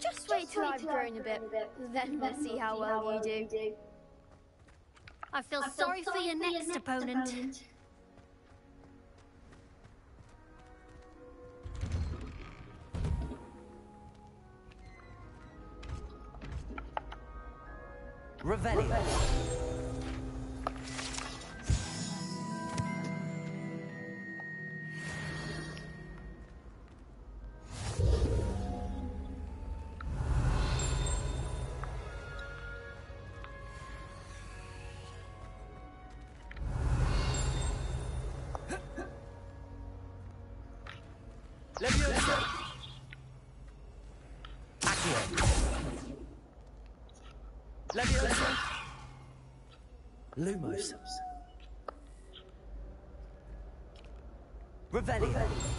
Just wait till I've grown a bit, then we'll see how well you do. I feel sorry for your next opponent. Revelio. Lumos. Revelio.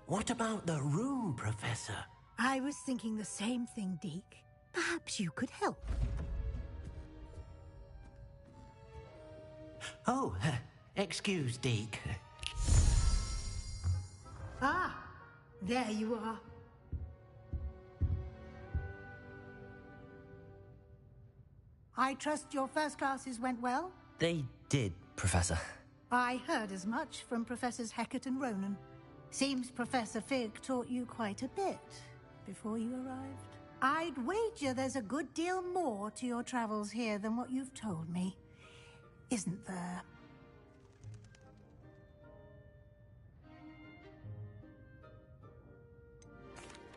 What about the room, Professor? I was thinking the same thing, Deke. Perhaps you could help. Oh, excuse, Deke. Ah, there you are. I trust your first classes went well? They did, Professor. I heard as much from Professors Hecat and Ronan. Seems Professor Fig taught you quite a bit before you arrived. I'd wager there's a good deal more to your travels here than what you've told me. Isn't there?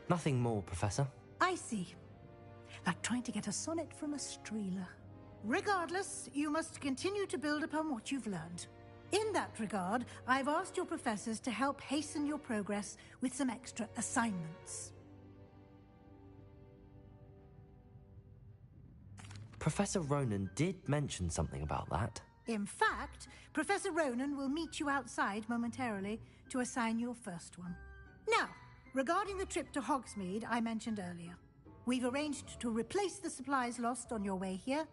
Nothing more, Professor. I see. Like trying to get a sonnet from a streeler. Regardless, you must continue to build upon what you've learned. In that regard, I've asked your professors to help hasten your progress with some extra assignments. Professor Ronan did mention something about that. In fact, Professor Ronan will meet you outside momentarily to assign your first one. Now, regarding the trip to Hogsmeade I mentioned earlier, we've arranged to replace the supplies lost on your way here,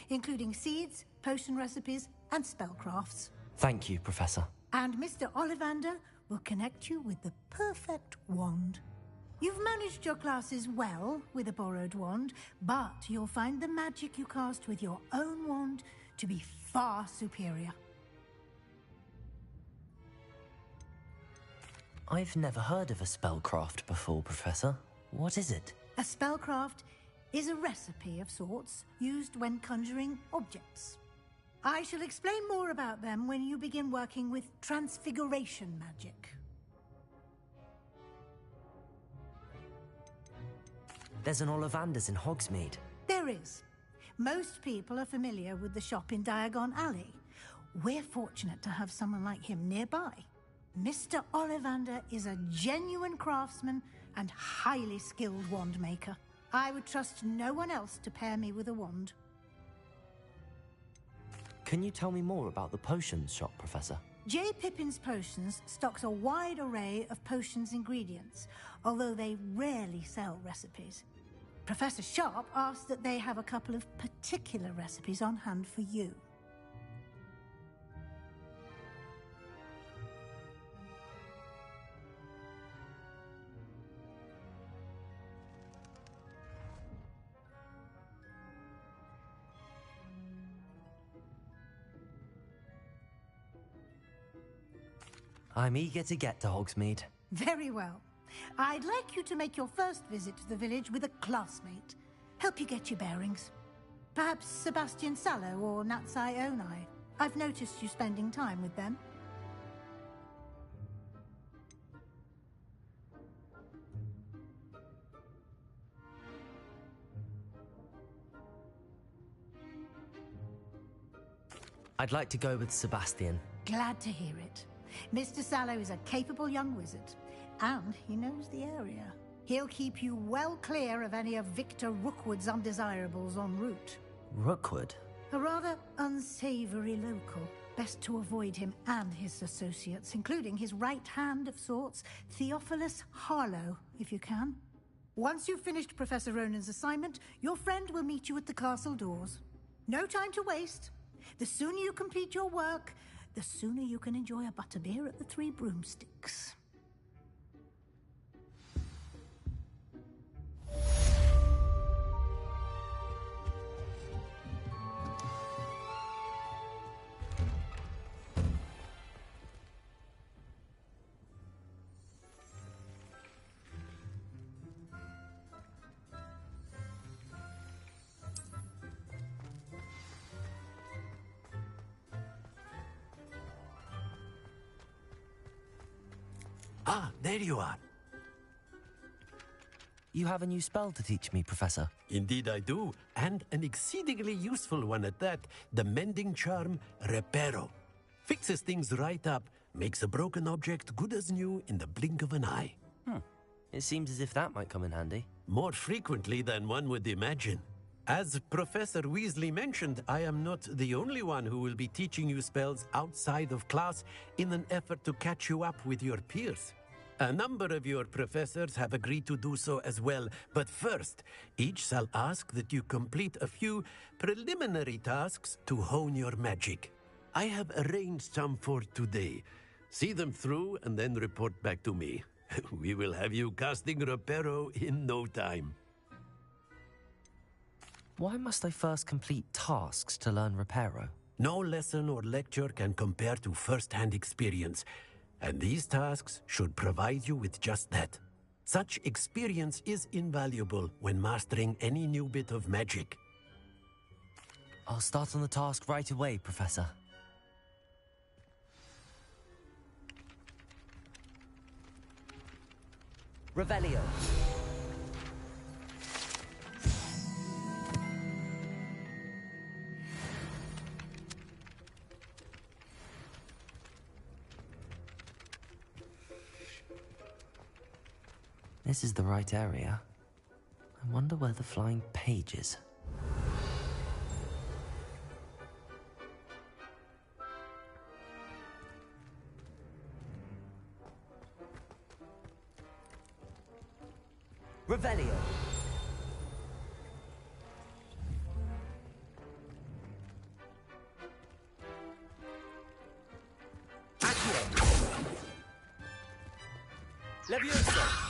including seeds, potion recipes, and spellcrafts. Thank you, Professor. And Mr. Ollivander will connect you with the perfect wand. You've managed your classes well with a borrowed wand, but you'll find the magic you cast with your own wand to be far superior. I've never heard of a spellcraft before, Professor. What is it? A spellcraft is a recipe of sorts used when conjuring objects. I shall explain more about them when you begin working with transfiguration magic. There's an Ollivander's in Hogsmeade. There is. Most people are familiar with the shop in Diagon Alley. We're fortunate to have someone like him nearby. Mr. Ollivander is a genuine craftsman and highly skilled wand maker. I would trust no one else to pair me with a wand. Can you tell me more about the potions shop, Professor? J. Pippin's Potions stocks a wide array of potions ingredients, although they rarely sell recipes. Professor Sharp asked that they have a couple of particular recipes on hand for you. I'm eager to get to Hogsmeade. Very well. I'd like you to make your first visit to the village with a classmate. Help you get your bearings. Perhaps Sebastian Sallow or Natsai Onai. I've noticed you spending time with them. I'd like to go with Sebastian. Glad to hear it. Mr. Sallow is a capable young wizard, and he knows the area. He'll keep you well clear of any of Victor Rookwood's undesirables en route. Rookwood? A rather unsavory local. Best to avoid him and his associates, including his right hand of sorts, Theophilus Harlow, if you can. Once you've finished Professor Ronan's assignment, your friend will meet you at the castle doors. No time to waste. The sooner you complete your work, the sooner you can enjoy a butterbeer at the Three Broomsticks. Ah, there you are. You have a new spell to teach me, Professor. Indeed I do, and an exceedingly useful one at that. The mending charm, Reparo. Fixes things right up, makes a broken object good as new in the blink of an eye. It seems as if that might come in handy. More frequently than one would imagine. As Professor Weasley mentioned, I am not the only one who will be teaching you spells outside of class in an effort to catch you up with your peers. A number of your professors have agreed to do so as well, but first, each shall ask that you complete a few preliminary tasks to hone your magic. I have arranged some for today. See them through and then report back to me. We will have you casting Reparo in no time. Why must I first complete tasks to learn Reparo? No lesson or lecture can compare to first-hand experience, and these tasks should provide you with just that. Such experience is invaluable when mastering any new bit of magic. I'll start on the task right away, Professor. Revelio. This is the right area. I wonder where the flying page is. Revelio. Accio. Levioso.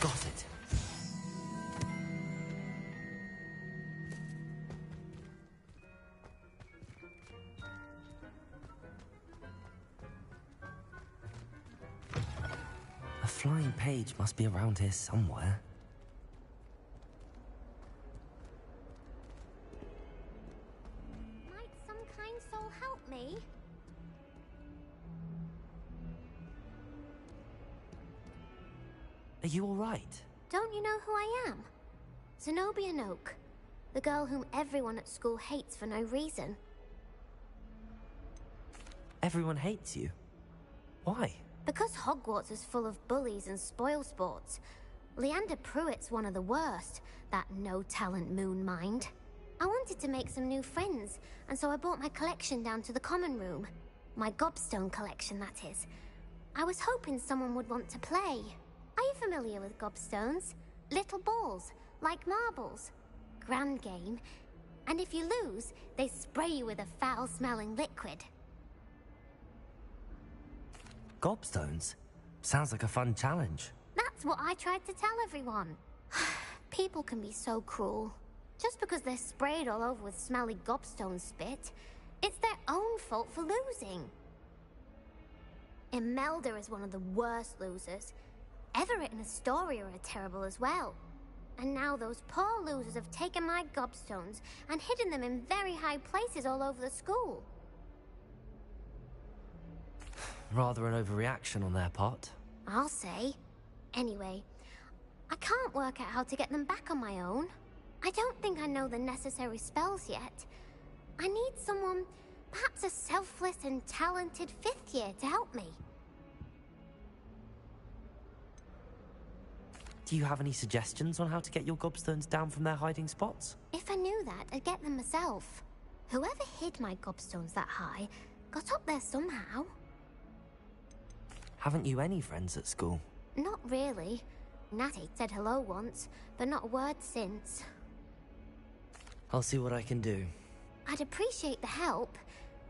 Got it. A flying page must be around here somewhere. Might some kind soul help me? Are you all right? Don't you know who I am? Zenobia Noak, the girl whom everyone at school hates for no reason. Everyone hates you. Why? Because Hogwarts is full of bullies and spoilsports. Leander Pruitt's one of the worst, that no-talent moon mind. I wanted to make some new friends, and so I brought my collection down to the common room. My gobstone collection, that is. I was hoping someone would want to play. Are you familiar with gobstones? Little balls, like marbles. Grand game. And if you lose, they spray you with a foul-smelling liquid. Gobstones? Sounds like a fun challenge. That's what I tried to tell everyone. People can be so cruel. Just because they're sprayed all over with smelly gobstone spit, it's their own fault for losing. Imelda is one of the worst losers. Everett and Astoria are terrible as well. And now those poor losers have taken my gobstones and hidden them in very high places all over the school. Rather an overreaction on their part. I'll say. Anyway, I can't work out how to get them back on my own. I don't think I know the necessary spells yet. I need someone, perhaps a selfless and talented 5th year to help me. Do you have any suggestions on how to get your gobstones down from their hiding spots? If I knew that, I'd get them myself. Whoever hid my gobstones that high got up there somehow. Haven't you any friends at school? Not really. Natty said hello once, but not a word since. I'll see what I can do. I'd appreciate the help.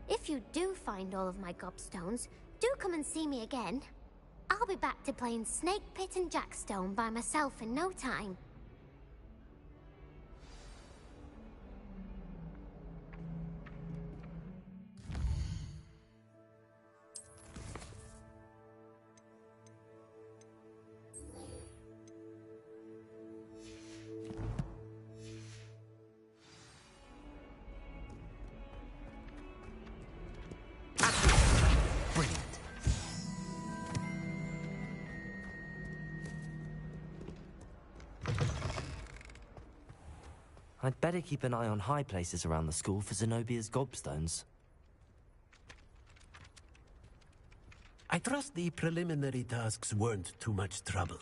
If you do find all of my gobstones, do come and see me again. I'll be back to playing Snake Pit and Jackstone by myself in no time. Brilliant. I'd better keep an eye on high places around the school for Zenobia's gobstones. I trust the preliminary tasks weren't too much trouble.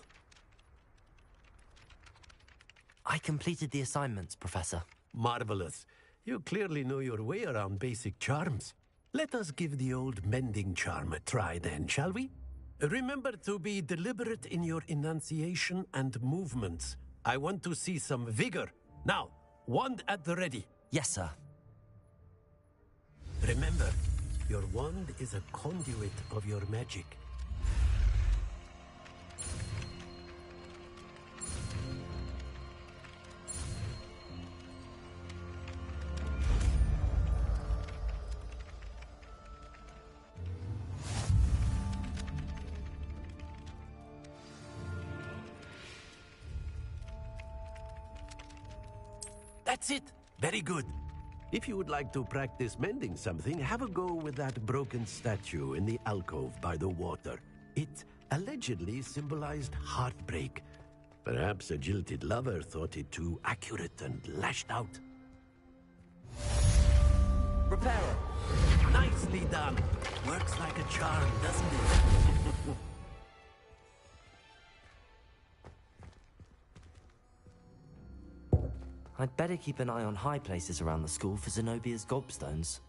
I completed the assignments, Professor. Marvelous. You clearly know your way around basic charms. Let us give the old mending charm a try then, shall we? Remember to be deliberate in your enunciation and movements. I want to see some vigor. Now, wand at the ready. Yes, sir. Remember, your wand is a conduit of your magic. That's it. Very good. If you would like to practice mending something, have a go with that broken statue in the alcove by the water. It allegedly symbolized heartbreak. Perhaps a jilted lover thought it too accurate and lashed out. Repairer! Nicely done. Works like a charm, doesn't it? I'd better keep an eye on high places around the school for Zenobia's gobstones.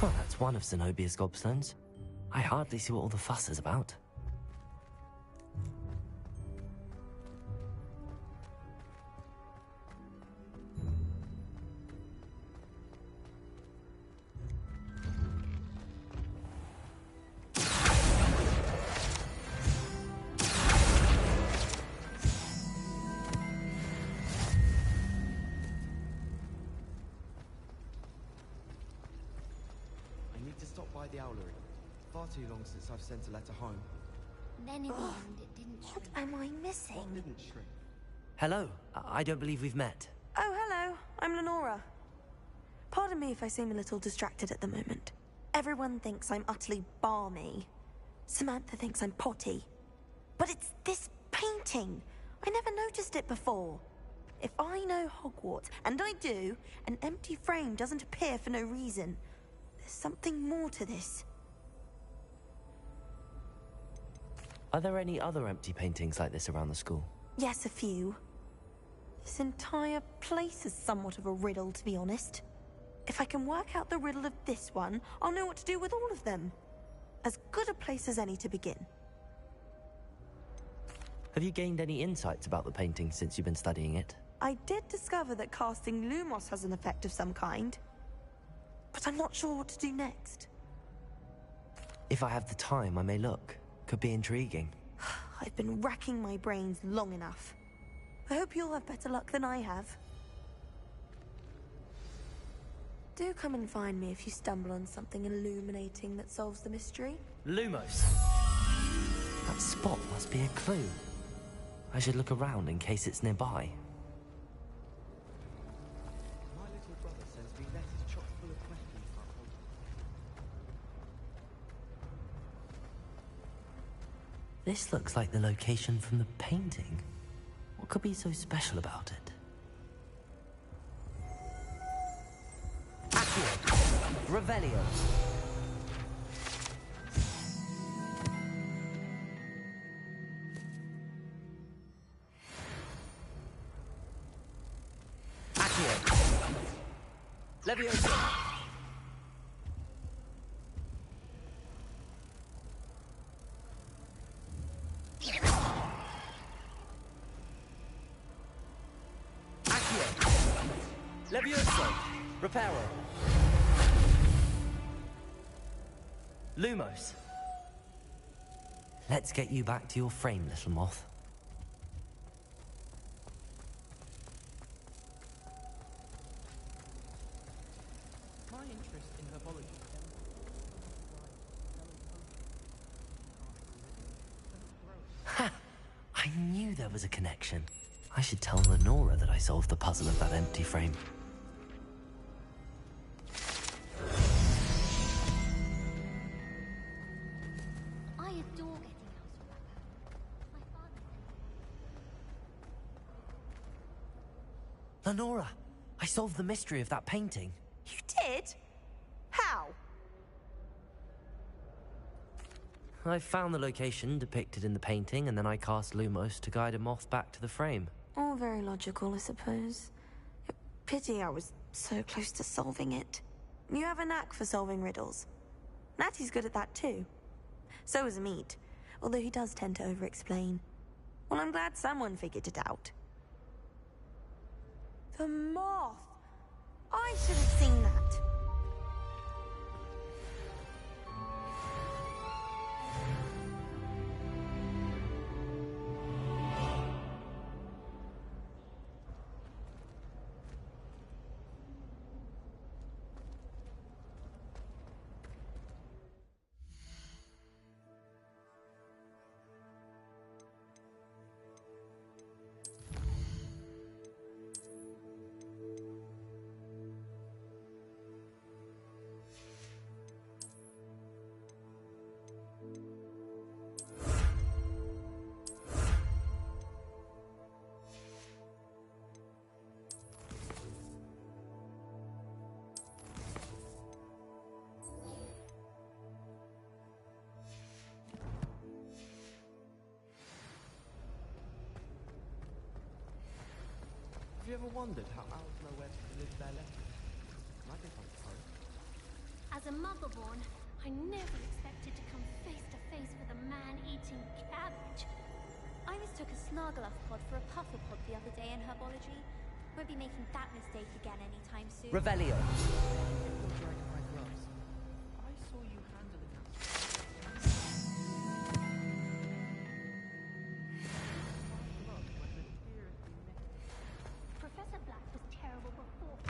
Well, that's one of Zenobia's gobstones. I hardly see what all the fuss is about. The owlery. Far too long since I've sent a letter home. Then in the end, it didn't What shrink. am I missing? What didn't shrink? Hello. I don't believe we've met. Oh, hello. I'm Lenora. Pardon me if I seem a little distracted at the moment. Everyone thinks I'm utterly balmy. Samantha thinks I'm potty. But it's this painting. I never noticed it before. If I know Hogwarts, and I do, an empty frame doesn't appear for no reason. There's something more to this. Are there any other empty paintings like this around the school? Yes, a few. This entire place is somewhat of a riddle, to be honest. If I can work out the riddle of this one, I'll know what to do with all of them. As good a place as any to begin. Have you gained any insights about the painting since you've been studying it? I did discover that casting Lumos has an effect of some kind. But I'm not sure what to do next. If I have the time, I may look. Could be intriguing. I've been racking my brains long enough. I hope you'll have better luck than I have. Do come and find me if you stumble on something illuminating that solves the mystery. Lumos! That spot must be a clue. I should look around in case it's nearby. My little brother sends me letters chock full of questions about Hogwarts. This looks like the location from the painting. What could be so special about it? Accio! Revelio! Accio! Leviosa! Levioso! Reparo! Lumos! Let's get you back to your frame, little moth. My interest in herbology. knew there was a connection. I should tell Lenora that I solved the puzzle of that empty frame. I adore getting house wrapper. My father sent Lenora, I solved the mystery of that painting. You did? How? I found the location depicted in the painting, and then I cast Lumos to guide a moth back to the frame. All very logical, I suppose. Pity I was so close to solving it. You have a knack for solving riddles. Natty's good at that too. So is Amit, although he does tend to over-explain. Well, I'm glad someone figured it out. The moth! I should have seen that. Have you ever wondered how owls know where to deliver their letters? I think I'm fine. As a motherborn, I never expected to come face to face with a man-eating cabbage. I mistook a Snargluff pod for a Pufferpod the other day in herbology. Won't be making that mistake again anytime soon. Revelio. You're dragging my gloves. I saw you handling them. Professor Black was terrible before.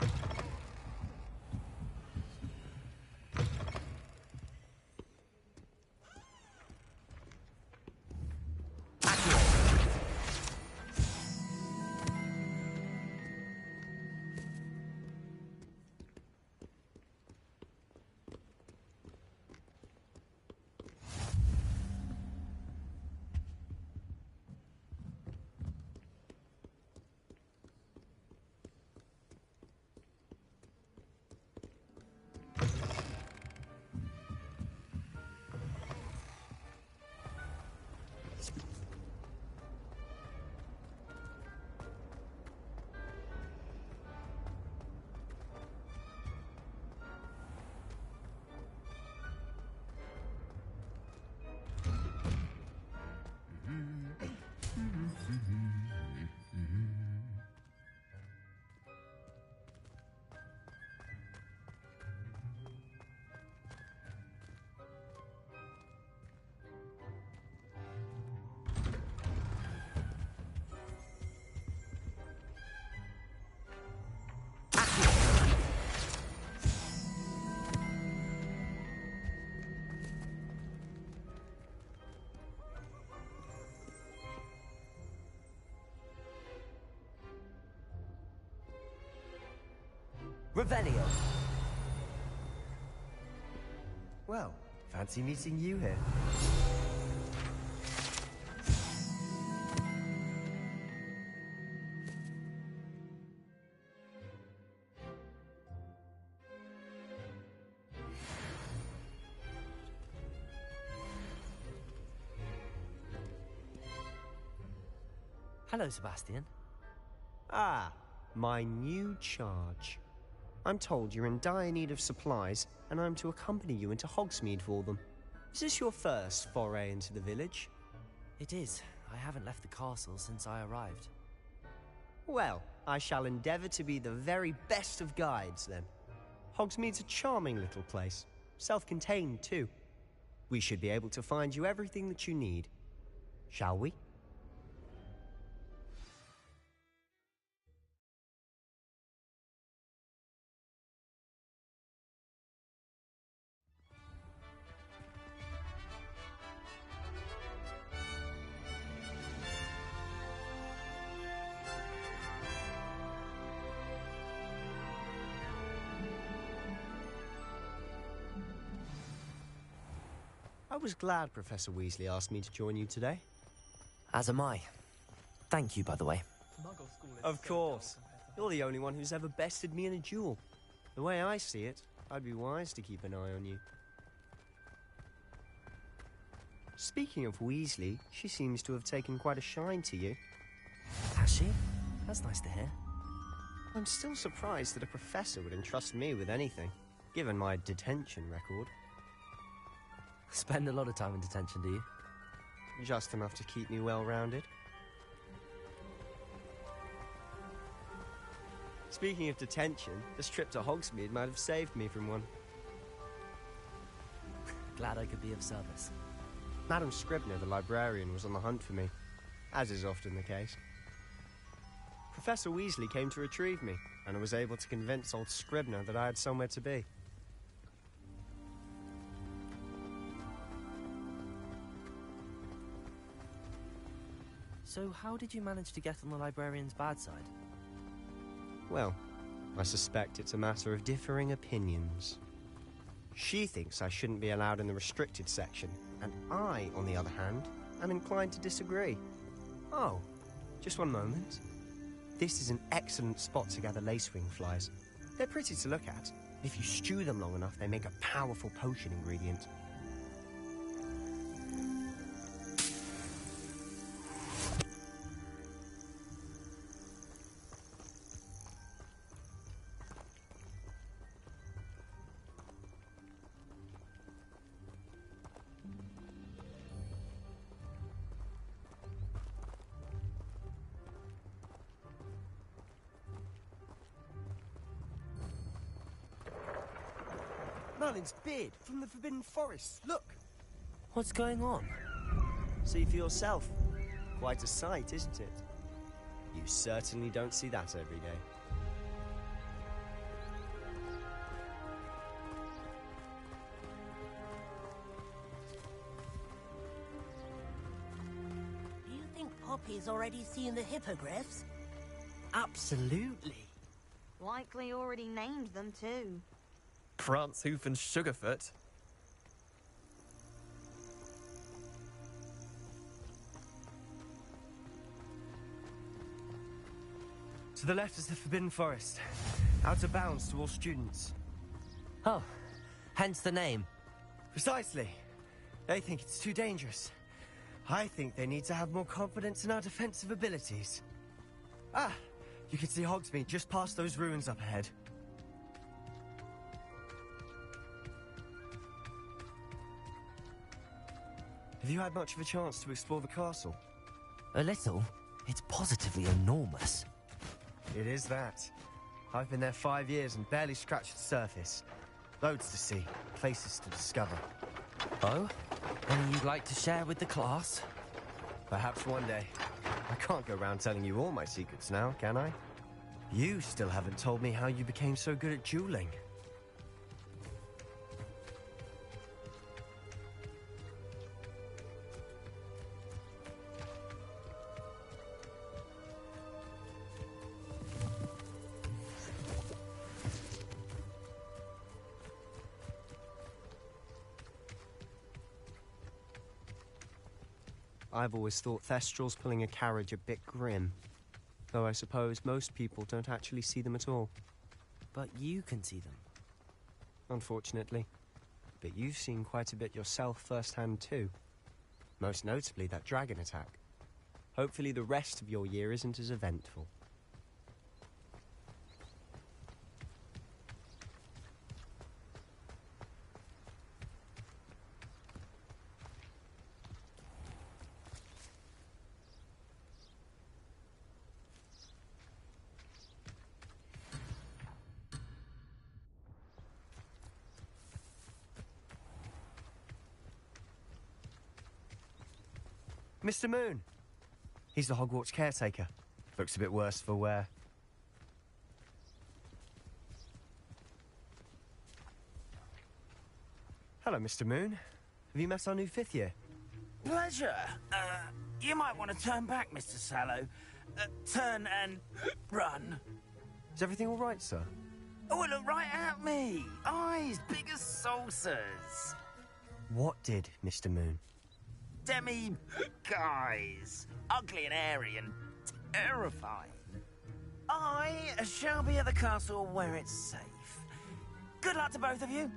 Revelio. Well, fancy meeting you here. Hello, Sebastian. Ah, my new charge. I'm told you're in dire need of supplies, and I'm to accompany you into Hogsmeade for them. Is this your first foray into the village? It is. I haven't left the castle since I arrived. Well, I shall endeavour to be the very best of guides, then. Hogsmeade's a charming little place. Self-contained, too. We should be able to find you everything that you need. Shall we? I was glad Professor Weasley asked me to join you today. As am I. Thank you, by the way. Muggle school is Of so course. dull compared to You're the only one who's ever bested me in a duel. The way I see it, I'd be wise to keep an eye on you. Speaking of Weasley, she seems to have taken quite a shine to you. Has she? That's nice to hear. I'm still surprised that a professor would entrust me with anything, given my detention record. Spend a lot of time in detention, do you? Just enough to keep me well-rounded. Speaking of detention, this trip to Hogsmeade might have saved me from one. Glad I could be of service. Madam Scribner, the librarian, was on the hunt for me, as is often the case. Professor Weasley came to retrieve me, and I was able to convince old Scribner that I had somewhere to be. So how did you manage to get on the librarian's bad side? Well, I suspect it's a matter of differing opinions. She thinks I shouldn't be allowed in the restricted section, and I, on the other hand, am inclined to disagree. Oh, just one moment. This is an excellent spot to gather lacewing flies. They're pretty to look at. If you stew them long enough, they make a powerful potion ingredient. Merlin's beard from the Forbidden Forest. Look! What's going on? See for yourself. Quite a sight, isn't it? You certainly don't see that every day. Do you think Poppy's already seen the hippogriffs? Absolutely. Likely already named them too. Prance, Hoof and Sugarfoot. To the left is the Forbidden Forest. Out of bounds to all students. Oh, hence the name. Precisely. They think it's too dangerous. I think they need to have more confidence in our defensive abilities. Ah, you can see Hogsmeade just past those ruins up ahead. Have you had much of a chance to explore the castle? A little. It's positively enormous. It is that. I've been there 5 years and barely scratched the surface. Loads to see, places to discover. Oh? Any you'd like to share with the class? Perhaps one day. I can't go around telling you all my secrets now, can I? You still haven't told me how you became so good at dueling. I've always thought Thestrals pulling a carriage a bit grim. Though I suppose most people don't actually see them at all. But you can see them. Unfortunately. But you've seen quite a bit yourself firsthand too. Most notably that dragon attack. Hopefully the rest of your year isn't as eventful. Mr. Moon. He's the Hogwarts caretaker. Looks a bit worse for wear. Hello, Mr. Moon. Have you met our new 5th year? Pleasure. You might want to turn back, Mr. Sallow. Turn and run. Is everything all right, sir? Oh, look right at me. Eyes big as saucers. What did, Mr. Moon? Demi, guys, ugly and airy and terrifying. I shall be at the castle where it's safe. Good luck to both of you.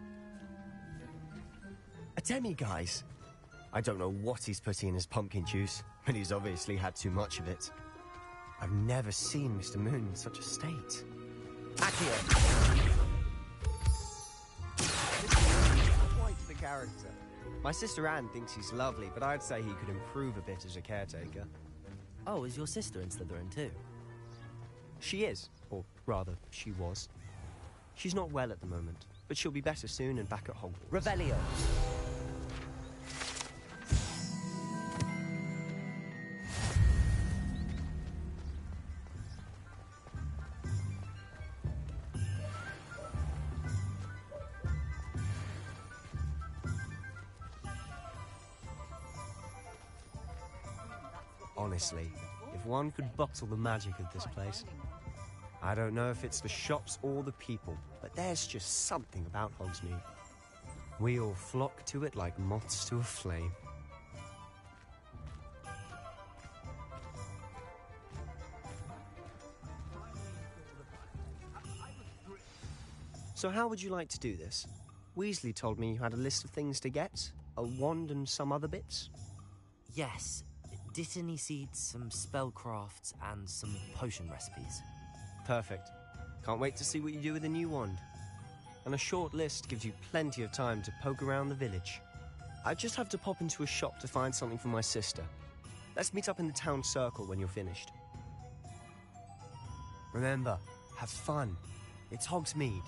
A demi-guise? I don't know what he's putting in his pumpkin juice, but he's obviously had too much of it. I've never seen Mr. Moon in such a state. Accio! Quite the character. My sister Anne thinks he's lovely, but I'd say he could improve a bit as a caretaker. Oh, is your sister in Slytherin too? She is, or rather, she was. She's not well at the moment, but she'll be better soon and back at Hogwarts. Revelio. Honestly, if one could bottle the magic of this place. I don't know if it's the shops or the people, but there's just something about Hogsmeade. We all flock to it like moths to a flame. So how would you like to do this? Weasley told me you had a list of things to get, a wand and some other bits. Yes. Dittany seeds, some spellcrafts, and some potion recipes. Perfect. Can't wait to see what you do with the new wand. And a short list gives you plenty of time to poke around the village. I just have to pop into a shop to find something for my sister. Let's meet up in the town circle when you're finished. Remember, have fun. It's Hogsmeade.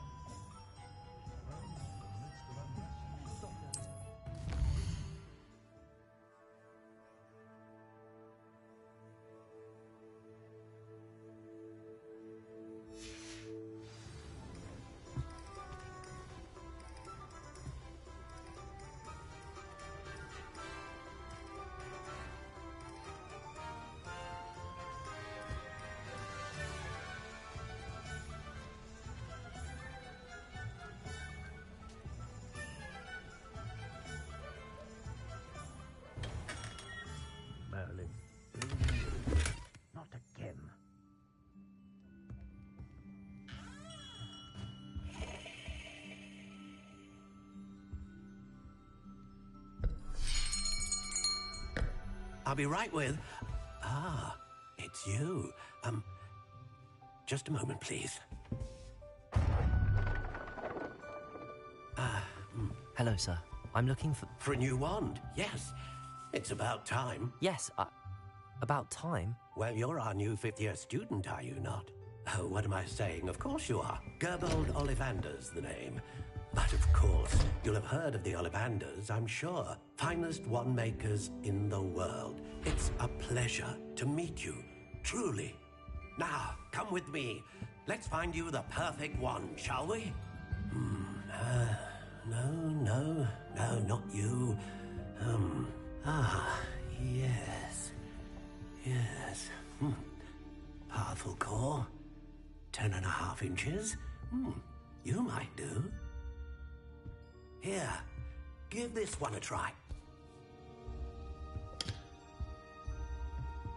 Merlin. Not again. I'll be right with... Ah, it's you. Just a moment, please. Hello, sir. I'm looking for... For a new wand, yes. It's about time. Yes, about time? Well, you're our new fifth-year student, are you not? Oh, what am I saying? Of course you are. Gerbold Ollivander's the name. But of course, you'll have heard of the Ollivanders, I'm sure. Finest wand makers in the world. It's a pleasure to meet you, truly. Now, come with me. Let's find you the perfect wand, shall we? No, not you. Yes. Powerful core. 10.5 inches. You might do. Here, give this one a try.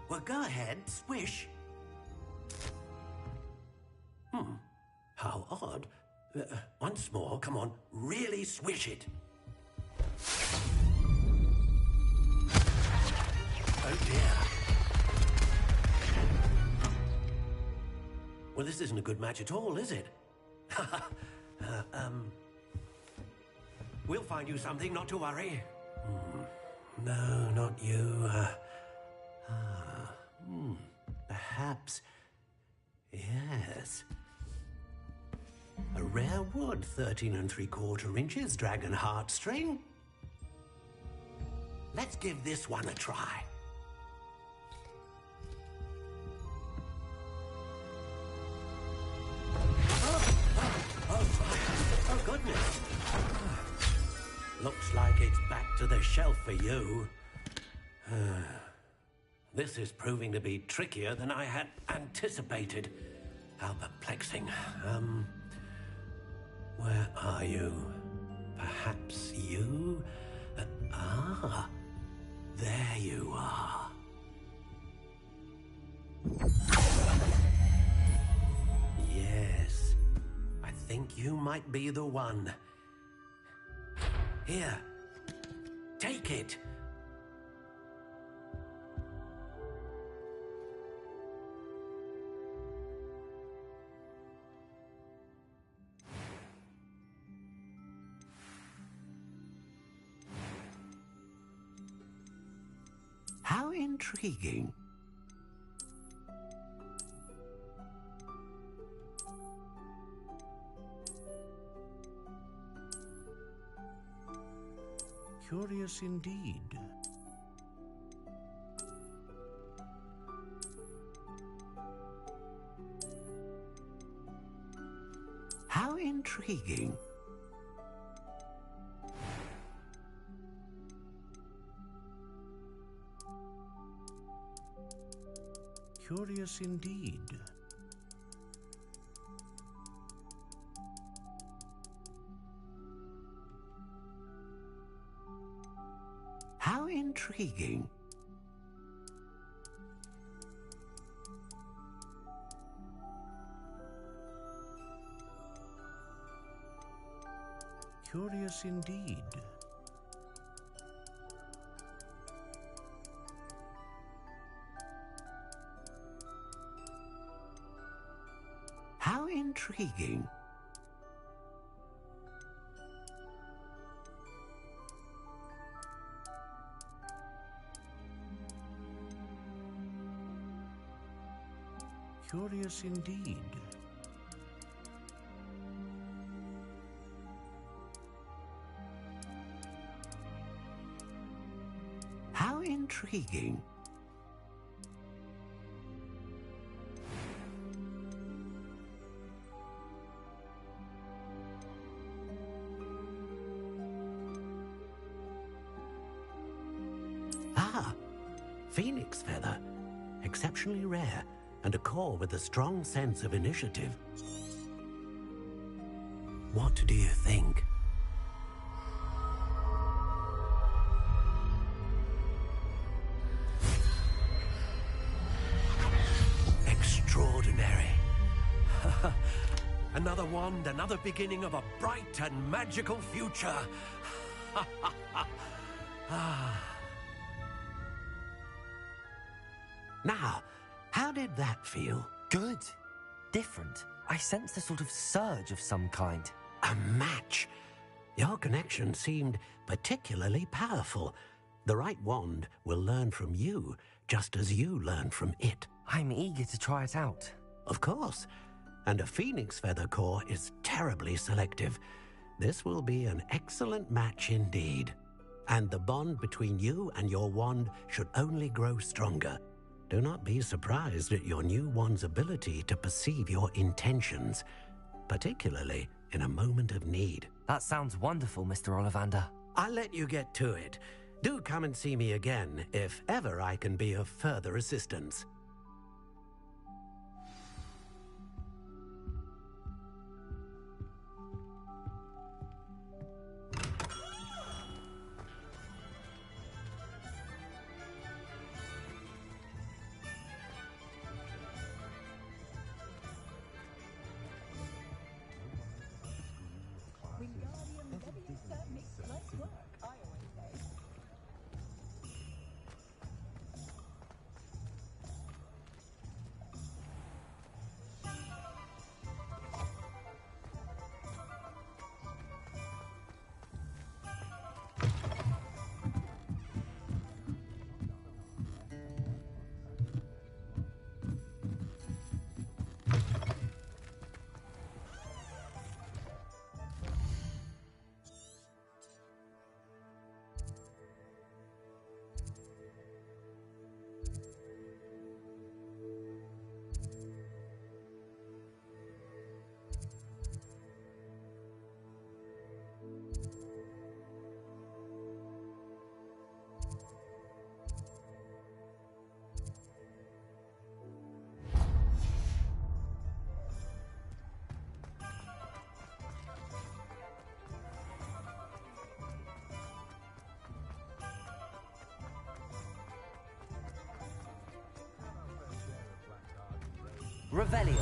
Well, go ahead, swish. How odd. Once more, come on, really swish it. Oh dear. Well, this isn't a good match at all, is it? We'll find you something, not to worry. No, not you. Perhaps. Yes. A rare wood, 13 3/4 inches, dragon heartstring. Let's give this one a try. Oh, goodness. Looks like it's back to the shelf for you. This is proving to be trickier than I had anticipated. How perplexing. Where are you? Perhaps you? Ah, there you are. Yes, I think you might be the one. Here, take it. How intriguing. Curious indeed. How intriguing. Curious indeed. How intriguing. Curious indeed. How intriguing. Curious indeed. How intriguing. Ah, phoenix feather. Exceptionally rare, and a core with a strong sense of initiative. What do you think? Extraordinary. Another wand, another beginning of a bright and magical future. Now, how did that feel? Good. Different. I sensed a sort of surge of some kind. A match. Your connection seemed particularly powerful. The right wand will learn from you, just as you learn from it. I'm eager to try it out. Of course. And a phoenix feather core is terribly selective. This will be an excellent match indeed. And the bond between you and your wand should only grow stronger. Do not be surprised at your new wand's ability to perceive your intentions, particularly in a moment of need. That sounds wonderful, Mr. Ollivander. I'll let you get to it. Do come and see me again if ever I can be of further assistance. Revelio.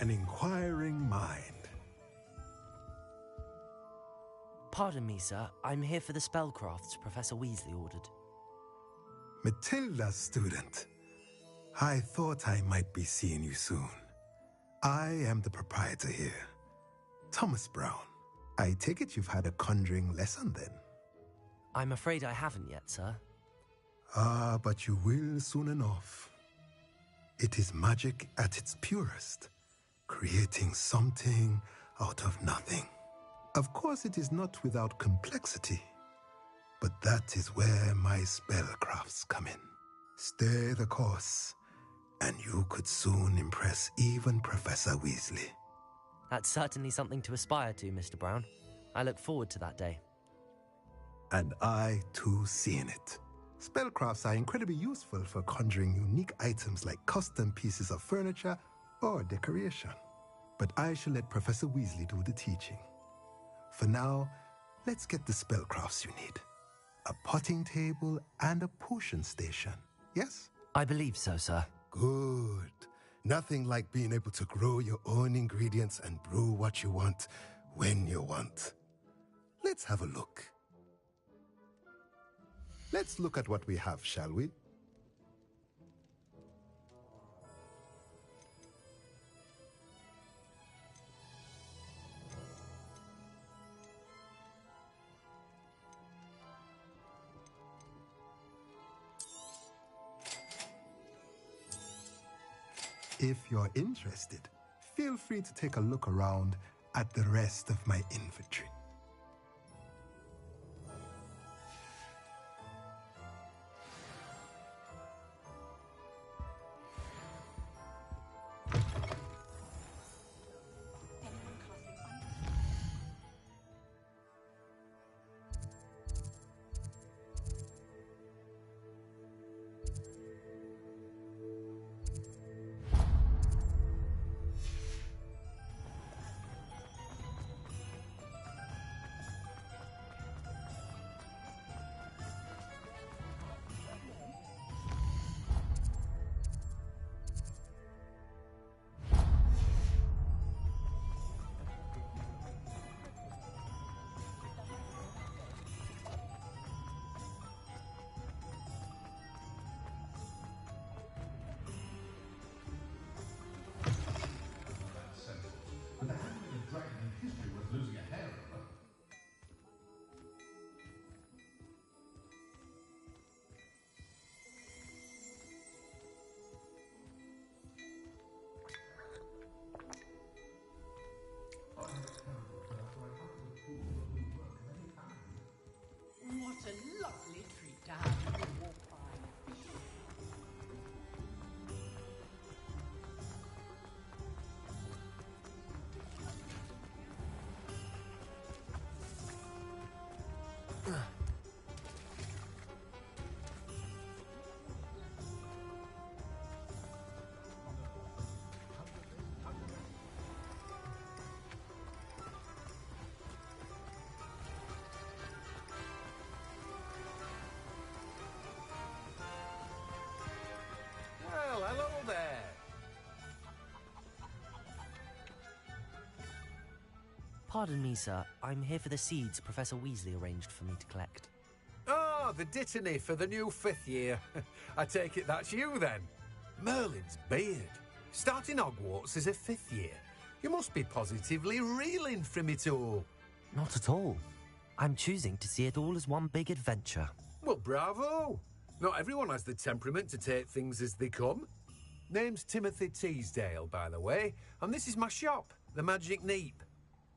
An inquiring mind. Pardon me, sir. I'm here for the spellcrafts Professor Weasley ordered. Matilda's student. I thought I might be seeing you soon. I am the proprietor here, Thomas Brown. I take it you've had a conjuring lesson then? I'm afraid I haven't yet, sir. Ah, but you will soon enough. It is magic at its purest, creating something out of nothing. Of course, it is not without complexity, but that is where my spellcrafts come in. Stay the course, and you could soon impress even Professor Weasley. That's certainly something to aspire to, Mr. Brown. I look forward to that day. And I, too, seeing it. Spellcrafts are incredibly useful for conjuring unique items like custom pieces of furniture or decoration. But I shall let Professor Weasley do the teaching. For now, let's get the spellcrafts you need. A potting table and a potion station, yes? I believe so, sir. Good. Nothing like being able to grow your own ingredients and brew what you want when you want. Let's have a look. Let's look at what we have, shall we? If you're interested, feel free to take a look around at the rest of my inventory. What a lovely treat to have you walk by. Well, hello there. Pardon me, sir. I'm here for the seeds Professor Weasley arranged for me to collect. Oh, the dittany for the new 5th year. I take it that's you, then. Merlin's beard. Starting Hogwarts as a 5th year. You must be positively reeling from it all. Not at all. I'm choosing to see it all as one big adventure. Well, bravo. Not everyone has the temperament to take things as they come. Name's Timothy Teasdale, by the way, and this is my shop, the Magic Neep.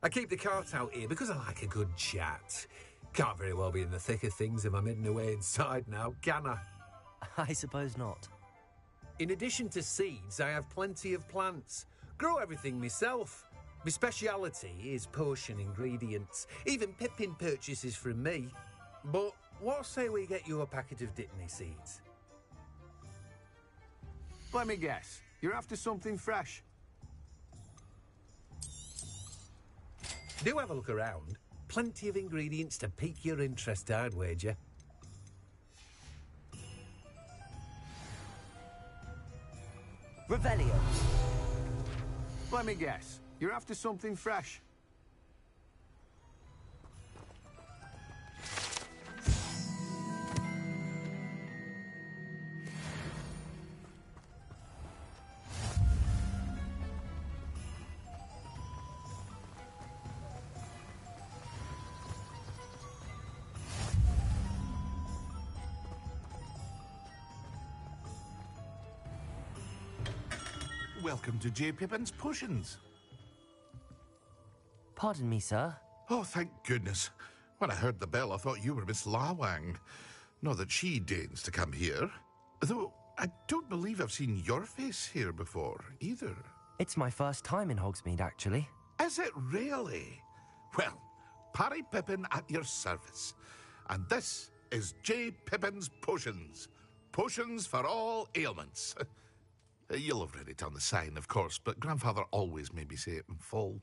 I keep the cart out here because I like a good chat. Can't very well be in the thick of things if I'm hidden away inside now, can I? I suppose not. In addition to seeds, I have plenty of plants. Grow everything myself. My speciality is potion ingredients. Even Pippin purchases from me. But what say we get you a packet of Dittany seeds? Let me guess. You're after something fresh. Do have a look around. Plenty of ingredients to pique your interest, I'd wager. Revelio. Let me guess. You're after something fresh. Welcome to J. Pippin's Potions. Pardon me, sir. Oh, thank goodness. When I heard the bell, I thought you were Miss Lawang. Not that she deigns to come here. Though, I don't believe I've seen your face here before, either. It's my first time in Hogsmeade, actually. Is it really? Well, Parry Pippin at your service. And this is J. Pippin's Potions. Potions for all ailments. You'll have read it on the sign, of course, but Grandfather always made me say it in full.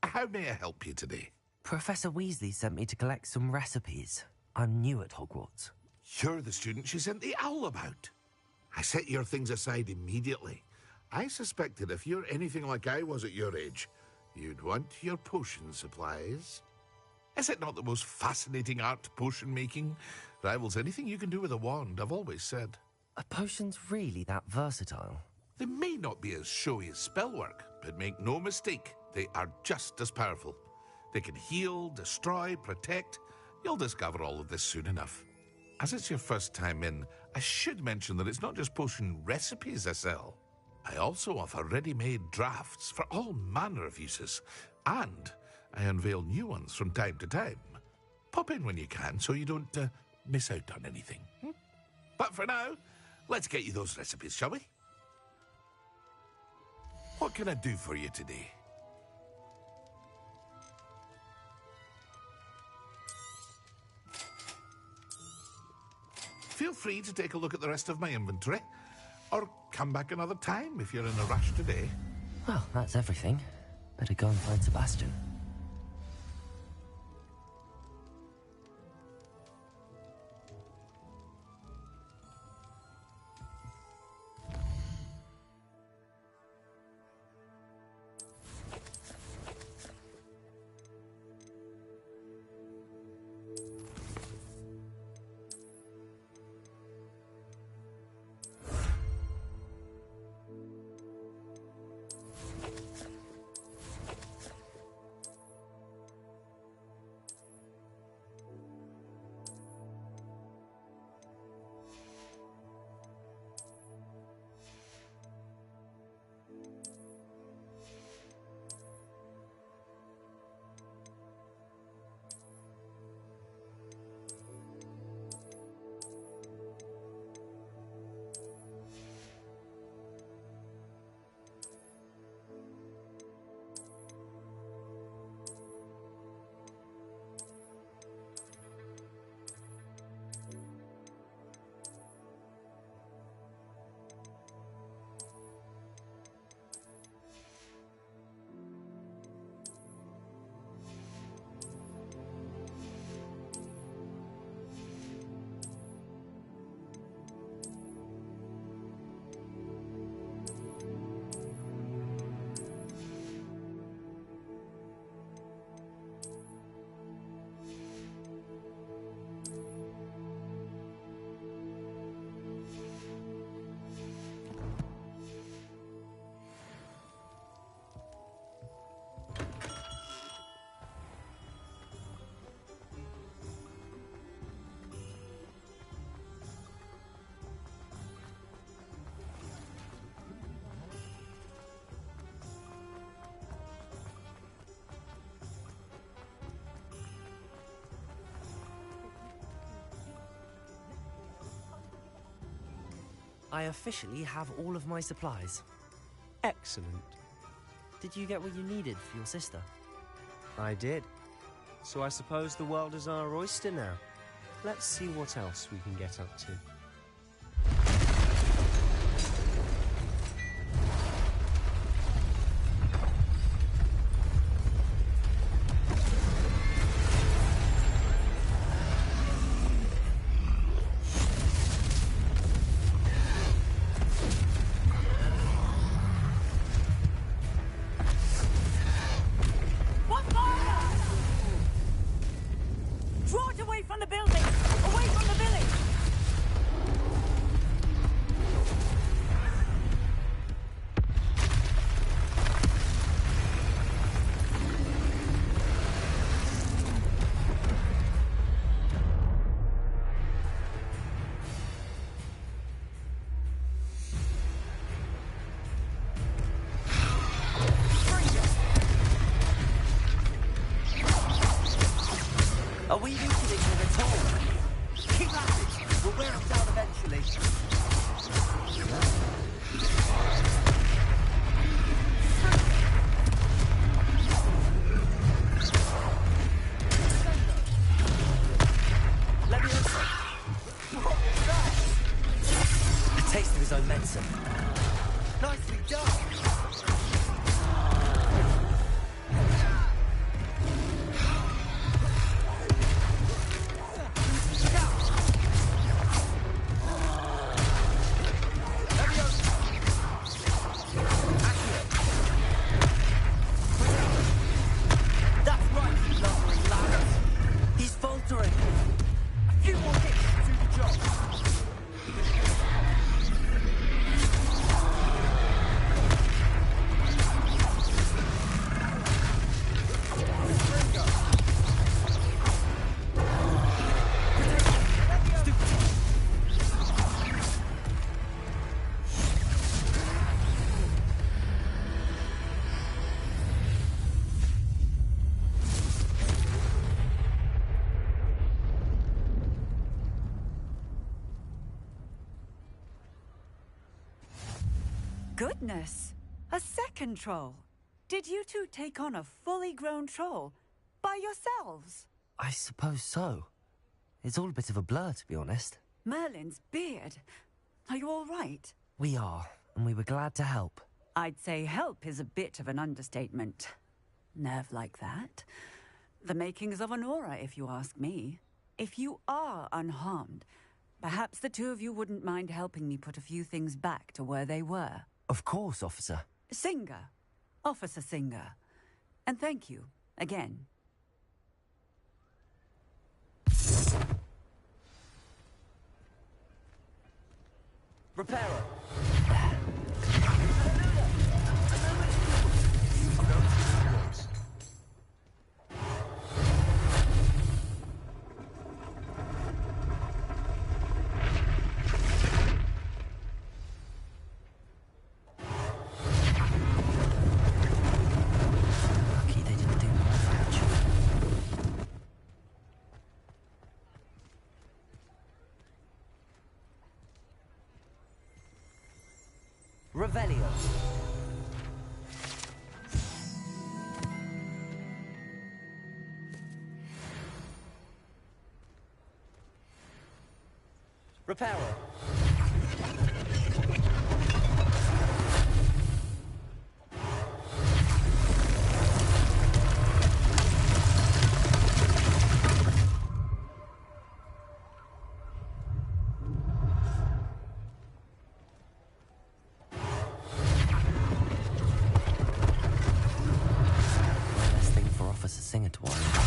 How may I help you today? Professor Weasley sent me to collect some recipes. I'm new at Hogwarts. You're the student she sent the owl about. I set your things aside immediately. I suspected if you're anything like I was at your age, you'd want your potion supplies. Is it not the most fascinating art, potion making? Rivals anything you can do with a wand, I've always said. Are potions really that versatile? They may not be as showy as spellwork, but make no mistake, they are just as powerful. They can heal, destroy, protect. You'll discover all of this soon enough. As it's your first time in, I should mention that it's not just potion recipes I sell. I also offer ready-made drafts for all manner of uses, and I unveil new ones from time to time. Pop in when you can so you don't miss out on anything. But for now, let's get you those recipes, shall we? What can I do for you today? Feel free to take a look at the rest of my inventory, or come back another time if you're in a rush today. Well, that's everything. Better go and find Sebastian. I officially have all of my supplies. Excellent. Did you get what you needed for your sister? I did. So I suppose the world is our oyster now. Let's see what else we can get up to. goodness! A second troll! Did you two take on a fully grown troll? By yourselves? I suppose so. It's all a bit of a blur, to be honest. Merlin's beard. Are you all right? We are, and we were glad to help. I'd say help is a bit of an understatement. Nerve like that. The makings of an aura, if you ask me. If you are unharmed, perhaps the two of you wouldn't mind helping me put a few things back to where they were. Of course, officer. Singer. Officer Singer. And thank you, again. Repairer! Lucky they didn't do more damage. Revelio. Repairer. One less thing for Officer Singer to worry about.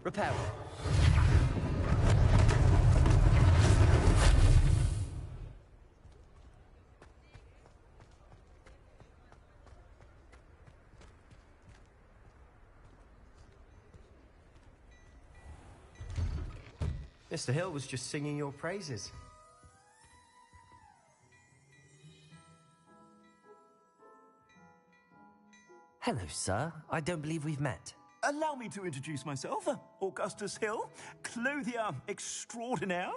Repairer. Mr. Hill was just singing your praises. Hello, sir. I don't believe we've met. Allow me to introduce myself, Augustus Hill, clothier extraordinaire.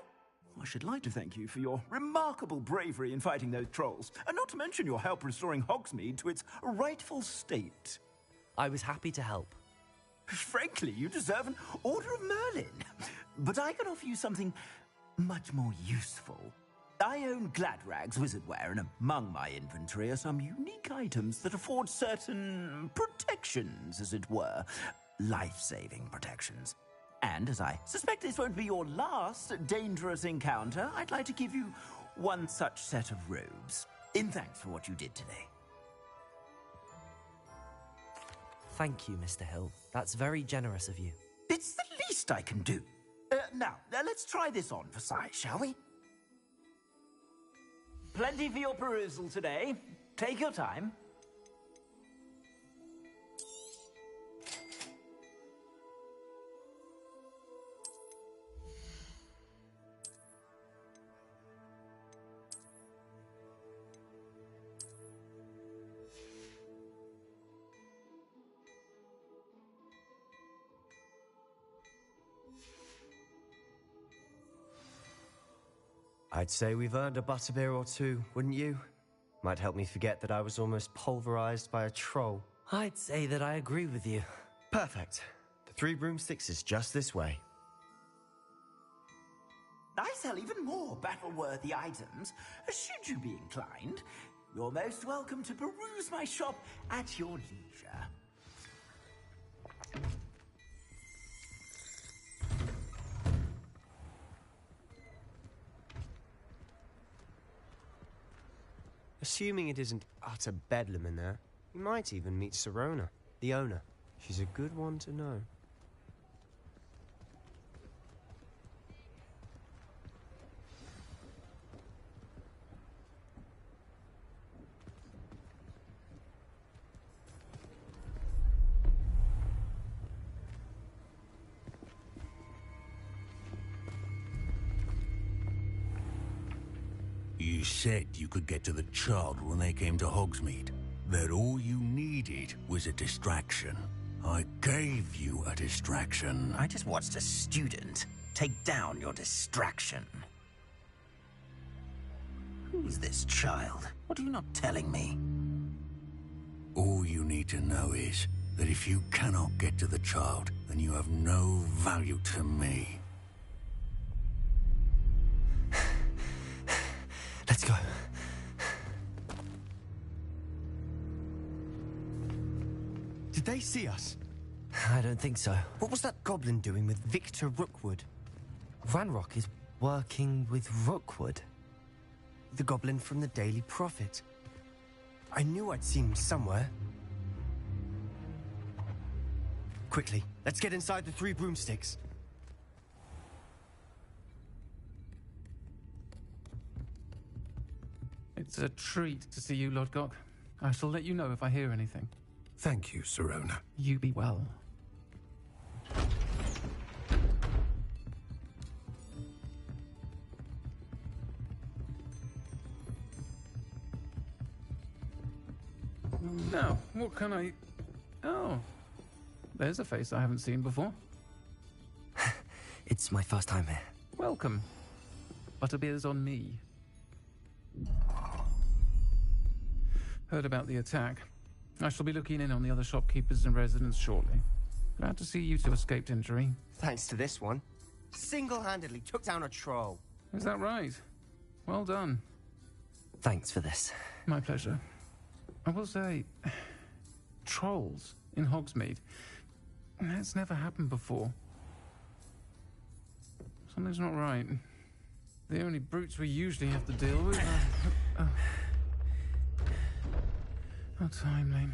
I should like to thank you for your remarkable bravery in fighting those trolls, and not to mention your help restoring Hogsmeade to its rightful state. I was happy to help. Frankly, you deserve an Order of Merlin. But I can offer you something much more useful. I own Gladrag's wizardware, and among my inventory are some unique items that afford certain protections, as it were. Life-saving protections. And as I suspect this won't be your last dangerous encounter, I'd like to give you one such set of robes, in thanks for what you did today. Thank you, Mr. Hill. That's very generous of you. It's the least I can do. Now, let's try this on for size, shall we? Plenty for your perusal today. Take your time. I'd say we've earned a butterbeer or two, wouldn't you? Might help me forget that I was almost pulverized by a troll. I'd say that I agree with you. Perfect. The 3 broomsticks is just this way. I sell even more battle-worthy items. Should you be inclined, you're most welcome to peruse my shop at your leisure. Assuming it isn't utter bedlam in there, you might even meet Serona, the owner. She's a good one to know. You said you could get to the child when they came to Hogsmeade. That all you needed was a distraction. I gave you a distraction. I just watched a student. take down your distraction. Who's this child? What are you not telling me? All you need to know is that if you cannot get to the child, then you have no value to me. Let's go. Did they see us? I don't think so. What was that goblin doing with Victor Rookwood? Ranrock is working with Rookwood. The goblin from the Daily Prophet. I knew I'd seen him somewhere. Quickly, let's get inside the 3 broomsticks. It's a treat to see you, Lodgok. I shall let you know if I hear anything. Thank you, Sirona. You be well. Now, what can I... Oh, there's a face I haven't seen before. It's my first time here. Welcome. Butterbeer's on me. Heard about the attack. I shall be looking in on the other shopkeepers and residents shortly. Glad to see you two escaped injury. Thanks to this one. Single-handedly took down a troll. Is that right? Well done. Thanks for this. My pleasure. I will say, trolls in Hogsmeade. That's never happened before. Something's not right. The only brutes we usually have to deal with are... How timely.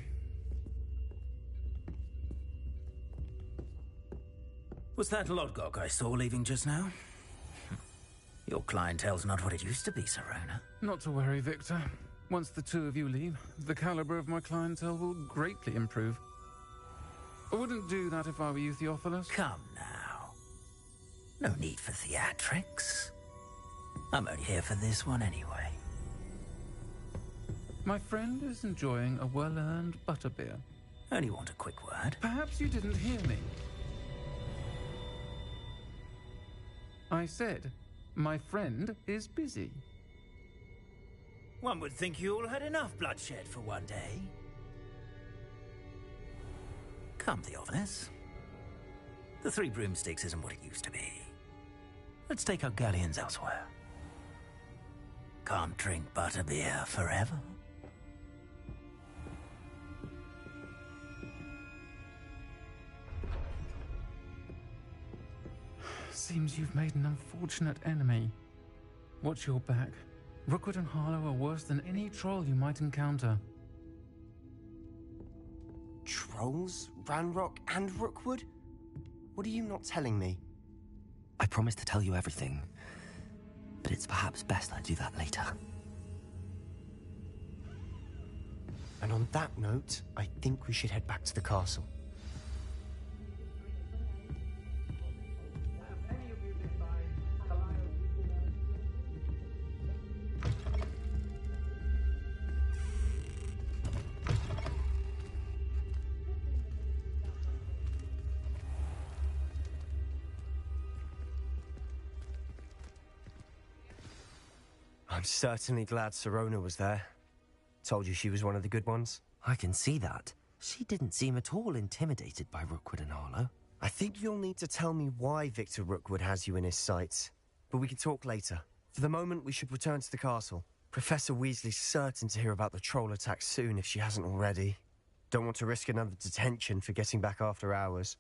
Was that Lodgok I saw leaving just now? Your clientele's not what it used to be, Sirona. Not to worry, Victor. Once the 2 of you leave, the caliber of my clientele will greatly improve. I wouldn't do that if I were you, Theophilus. Come now. No need for theatrics. I'm only here for this one anyway. My friend is enjoying a well-earned butterbeer. Only want a quick word. Perhaps you didn't hear me. I said, my friend is busy. One would think you all had enough bloodshed for one day. Come, Theophilus. The 3 broomsticks isn't what it used to be. Let's take our galleons elsewhere. Can't drink butterbeer forever. Seems you've made an unfortunate enemy. Watch your back. Rookwood and Harlow are worse than any troll you might encounter. Trolls? Ranrock and Rookwood? What are you not telling me? I promise to tell you everything, but it's perhaps best I do that later. And on that note, I think we should head back to the castle. I'm certainly glad Sirona was there. Told you she was one of the good ones. I can see that. She didn't seem at all intimidated by Rookwood and Harlow. I think you'll need to tell me why Victor Rookwood has you in his sights. But we can talk later. For the moment, we should return to the castle. Professor Weasley's certain to hear about the troll attack soon if she hasn't already. Don't want to risk another detention for getting back after hours.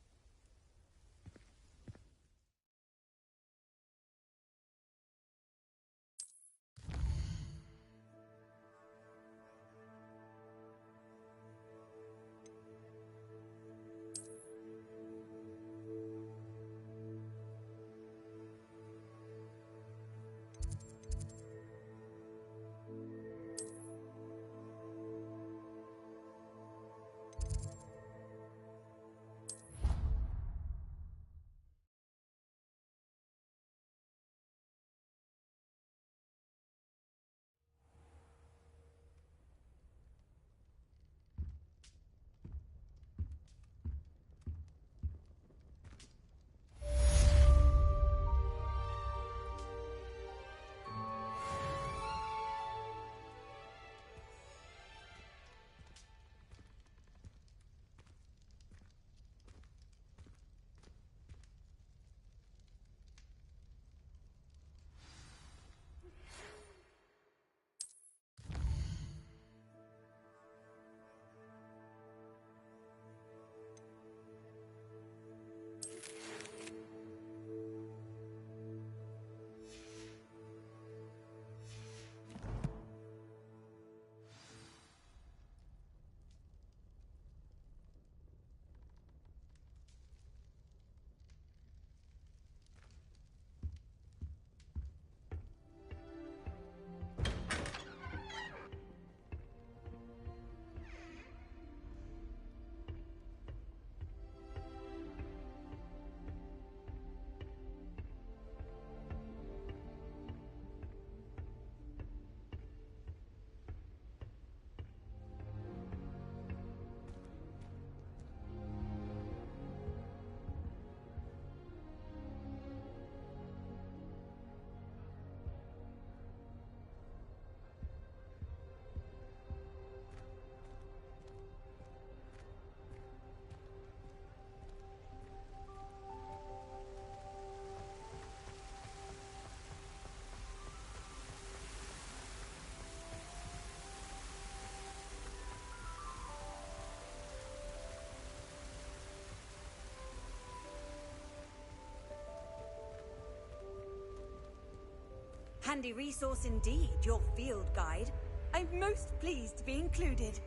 Handy resource indeed, your field guide. I'm most pleased to be included.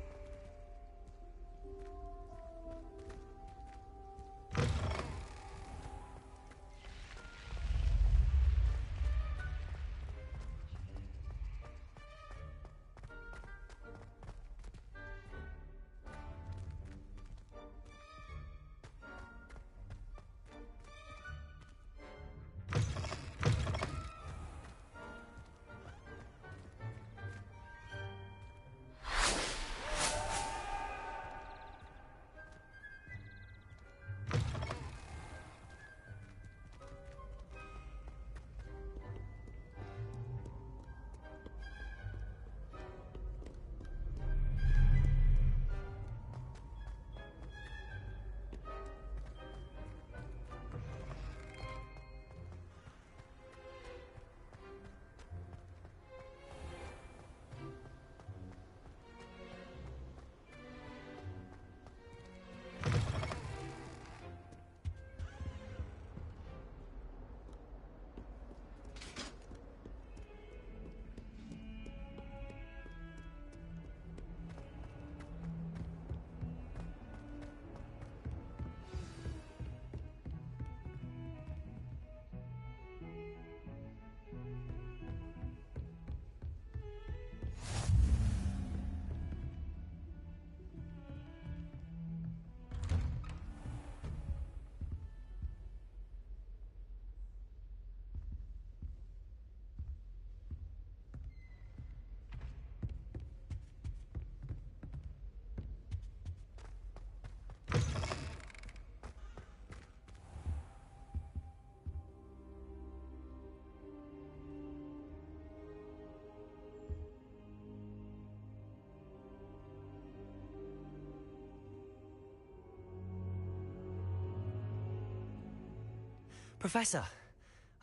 Professor,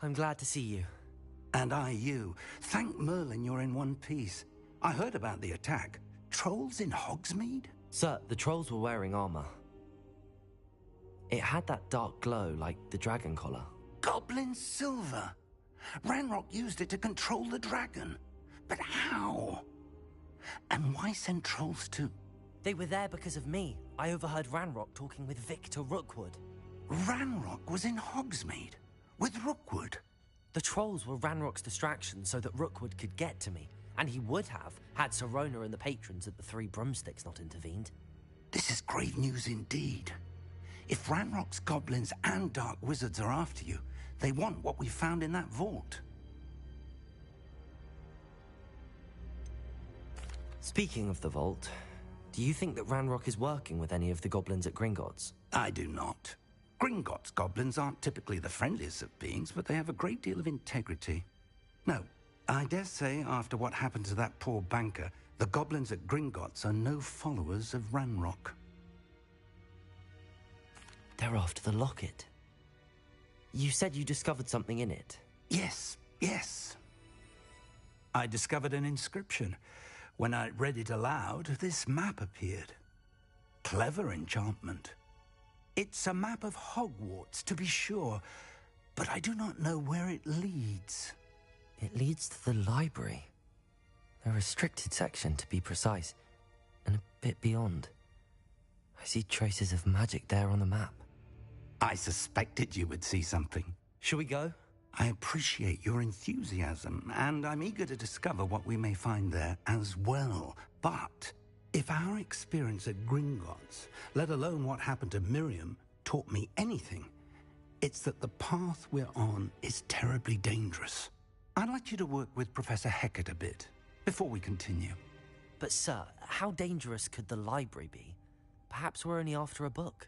I'm glad to see you. And I you. Thank Merlin you're in one piece. I heard about the attack. Trolls in Hogsmeade? Sir, the trolls were wearing armor. It had that dark glow like the dragon collar. Goblin silver! Ranrock used it to control the dragon. But how? And why send trolls to... They were there because of me. I overheard Ranrock talking with Victor Rookwood. Ranrock was in Hogsmeade? With Rookwood? The trolls were Ranrock's distraction so that Rookwood could get to me. And he would have, had Sirona and the patrons at the Three Broomsticks not intervened. This is grave news indeed. If Ranrock's goblins and dark wizards are after you, they want what we found in that vault. Speaking of the vault, do you think that Ranrock is working with any of the goblins at Gringotts? I do not. Gringotts goblins aren't typically the friendliest of beings, but they have a great deal of integrity. No, I dare say after what happened to that poor banker, the goblins at Gringotts are no followers of Ranrock. They're after the locket. You said you discovered something in it. Yes. I discovered an inscription. When I read it aloud, this map appeared. Clever enchantment. It's a map of Hogwarts, to be sure, but I do not know where it leads. It leads to the library. The restricted section, to be precise, and a bit beyond. I see traces of magic there on the map. I suspected you would see something. Shall we go? I appreciate your enthusiasm, and I'm eager to discover what we may find there as well. But if our experience at Gringotts, let alone what happened to Miriam, taught me anything, it's that the path we're on is terribly dangerous. I'd like you to work with Professor Hecat a bit before we continue. But sir, how dangerous could the library be? Perhaps we're only after a book.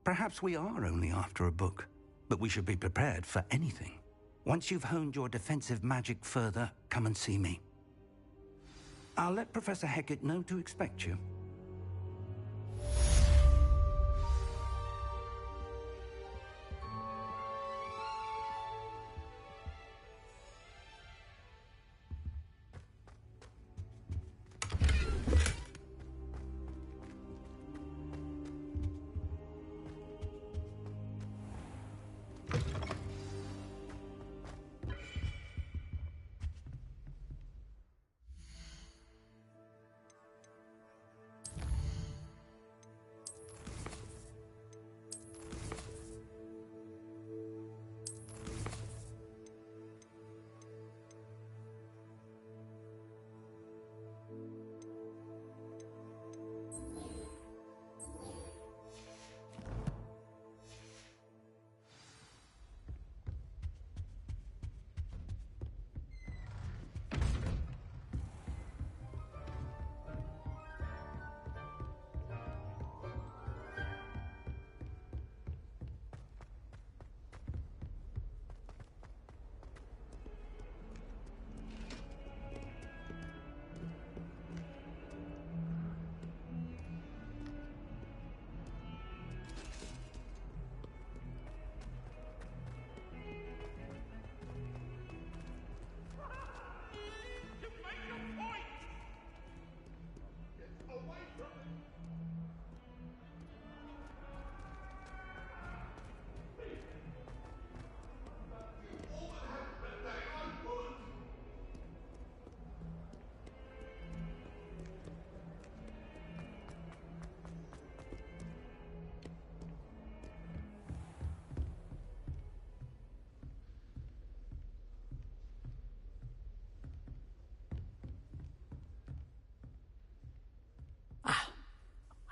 Perhaps we are only after a book, but we should be prepared for anything. Once you've honed your defensive magic further, come and see me. I'll let Professor Hecat know to expect you.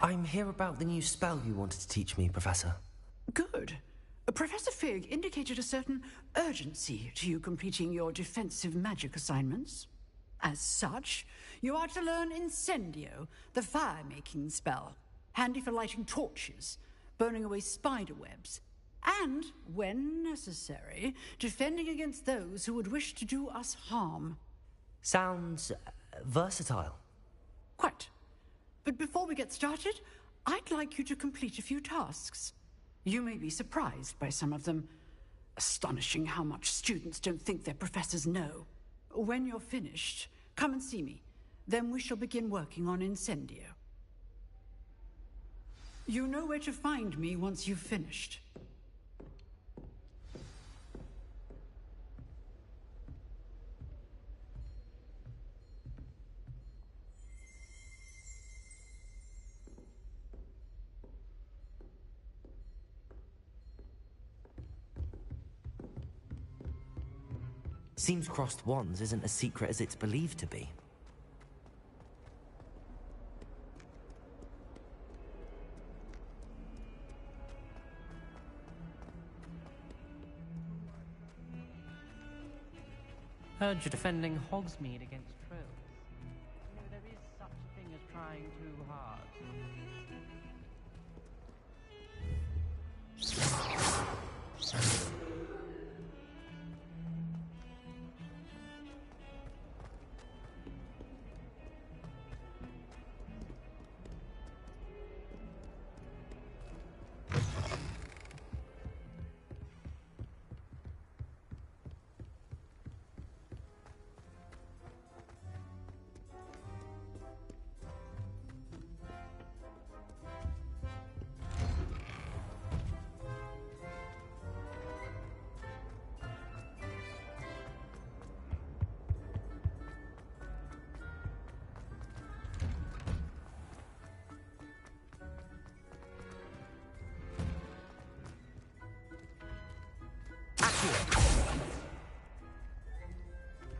I'm here about the new spell you wanted to teach me, Professor. Good. Professor Fig indicated a certain urgency to you completing your defensive magic assignments. As such, you are to learn Incendio, the fire-making spell, handy for lighting torches, burning away spider webs, and, when necessary, defending against those who would wish to do us harm. Sounds versatile. Quite. But before we get started, I'd like you to complete a few tasks. You may be surprised by some of them. Astonishing how much students don't think their professors know. When you're finished, come and see me. Then we shall begin working on Incendio. You know where to find me once you've finished. Seems crossed wands isn't as secret as it's believed to be. Heard you're defending Hogsmeade against trolls. You know, there is such a thing as trying too hard.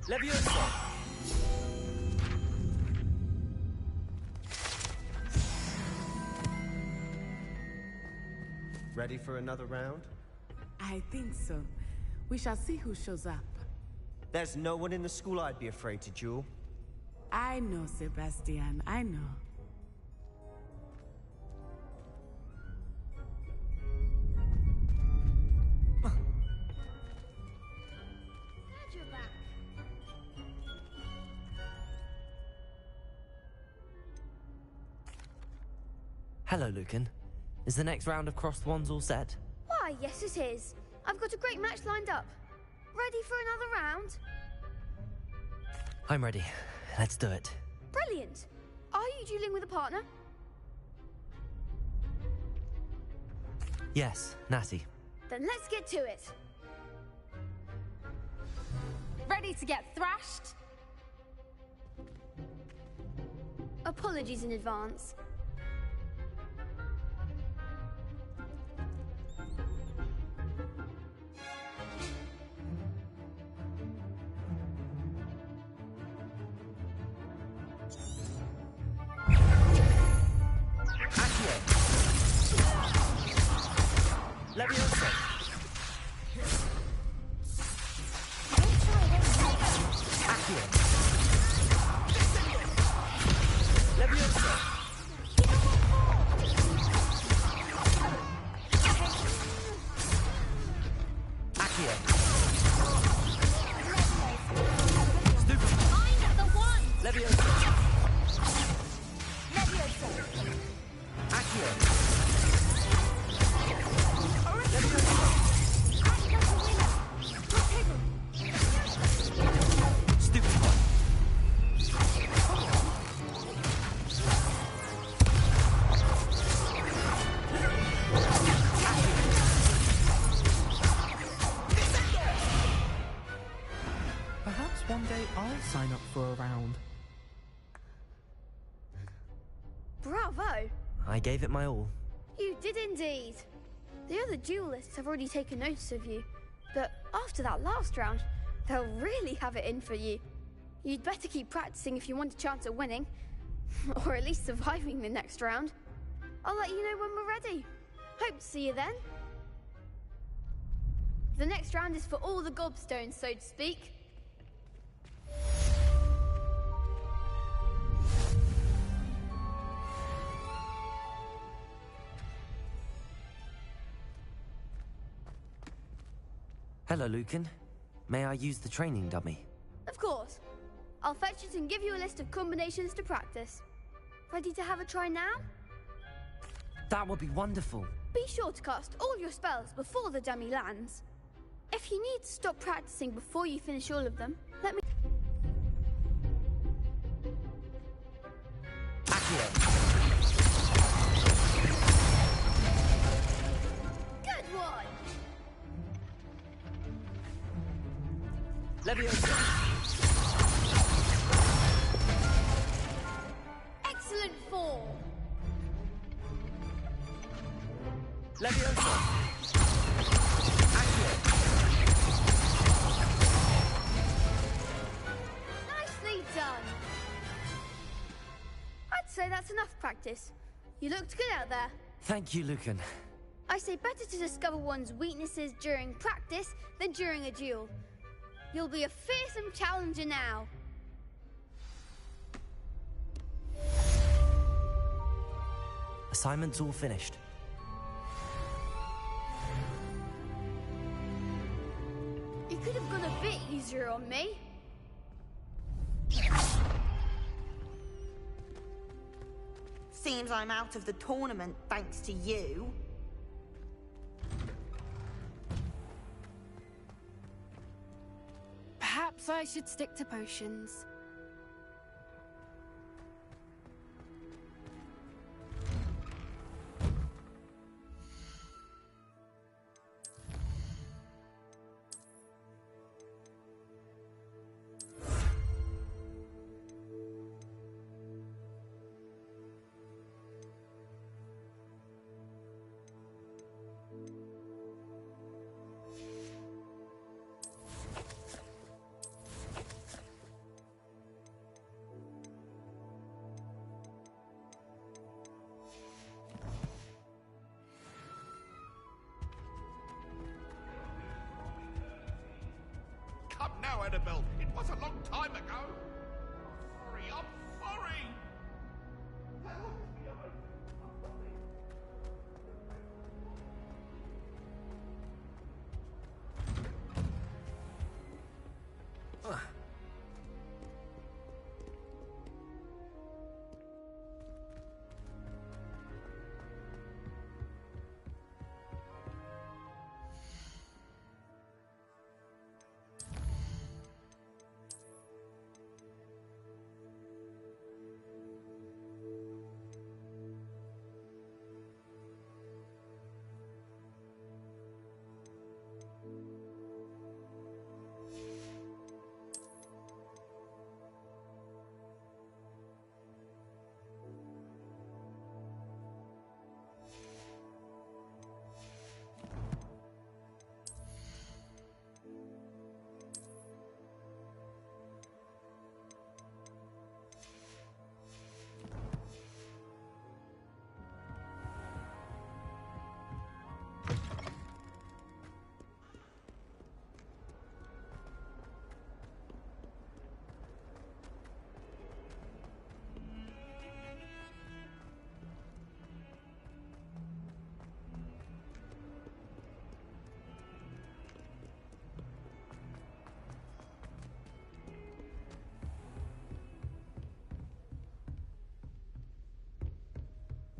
Leviosa! Ready for another round? I think so. We shall see who shows up. There's no one in the school I'd be afraid to duel. I know, Sebastian, I know. Hello, Lucan. Is the next round of crossed wands all set? Why, yes it is. I've got a great match lined up. Ready for another round? I'm ready. Let's do it. Brilliant. Are you dueling with a partner? Yes, Natty. Then let's get to it. Ready to get thrashed? Apologies in advance. Leviosa! Accio! Leviosa! Accio! Stupid! I'm the one! Leviosa! Leviosa! Accio! Perhaps one day I'll sign up for a round. Bravo! I gave it my all. You did indeed. The other duelists have already taken notice of you, but after that last round, they'll really have it in for you. You'd better keep practicing if you want a chance at winning, or at least surviving the next round. I'll let you know when we're ready. Hope to see you then. The next round is for all the gobstones, so to speak. Hello, Lucan. May I use the training dummy? Of course. I'll fetch it and give you a list of combinations to practice. Ready to have a try now? That would be wonderful. Be sure to cast all your spells before the dummy lands. If you need to stop practicing before you finish all of them, let me... Good one! Leviosa! Excellent form! Leviosa! Nicely done! I'd say that's enough practice. You looked good out there. Thank you, Lucan. I say better to discover one's weaknesses during practice than during a duel. You'll be a fearsome challenger now. Assignment's all finished. You could have gone a bit easier on me. Seems I'm out of the tournament thanks to you. Perhaps I should stick to potions. Come now, Annabelle. It was a long time ago. Sorry, I'm sorry.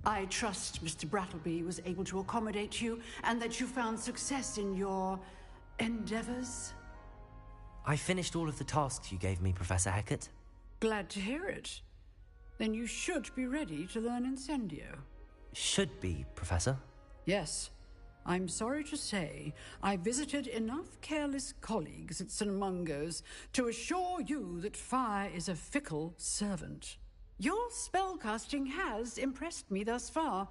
I trust Mr. Brattleby was able to accommodate you and that you found success in your endeavors. I finished all of the tasks you gave me, Professor Hecat. Glad to hear it. Then you should be ready to learn Incendio. Should be, Professor. Yes. I'm sorry to say, I visited enough careless colleagues at St. Mungo's to assure you that fire is a fickle servant. Your spellcasting has impressed me thus far,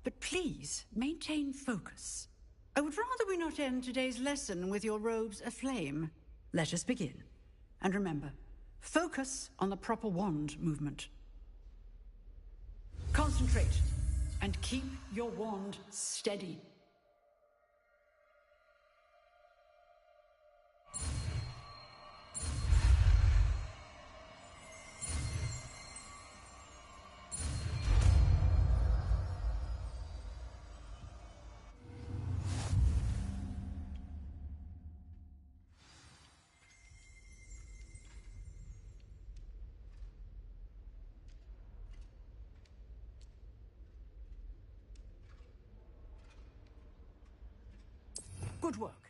but please maintain focus. I would rather we not end today's lesson with your robes aflame. Let us begin. And remember, focus on the proper wand movement. Concentrate, And keep your wand steady. Good work.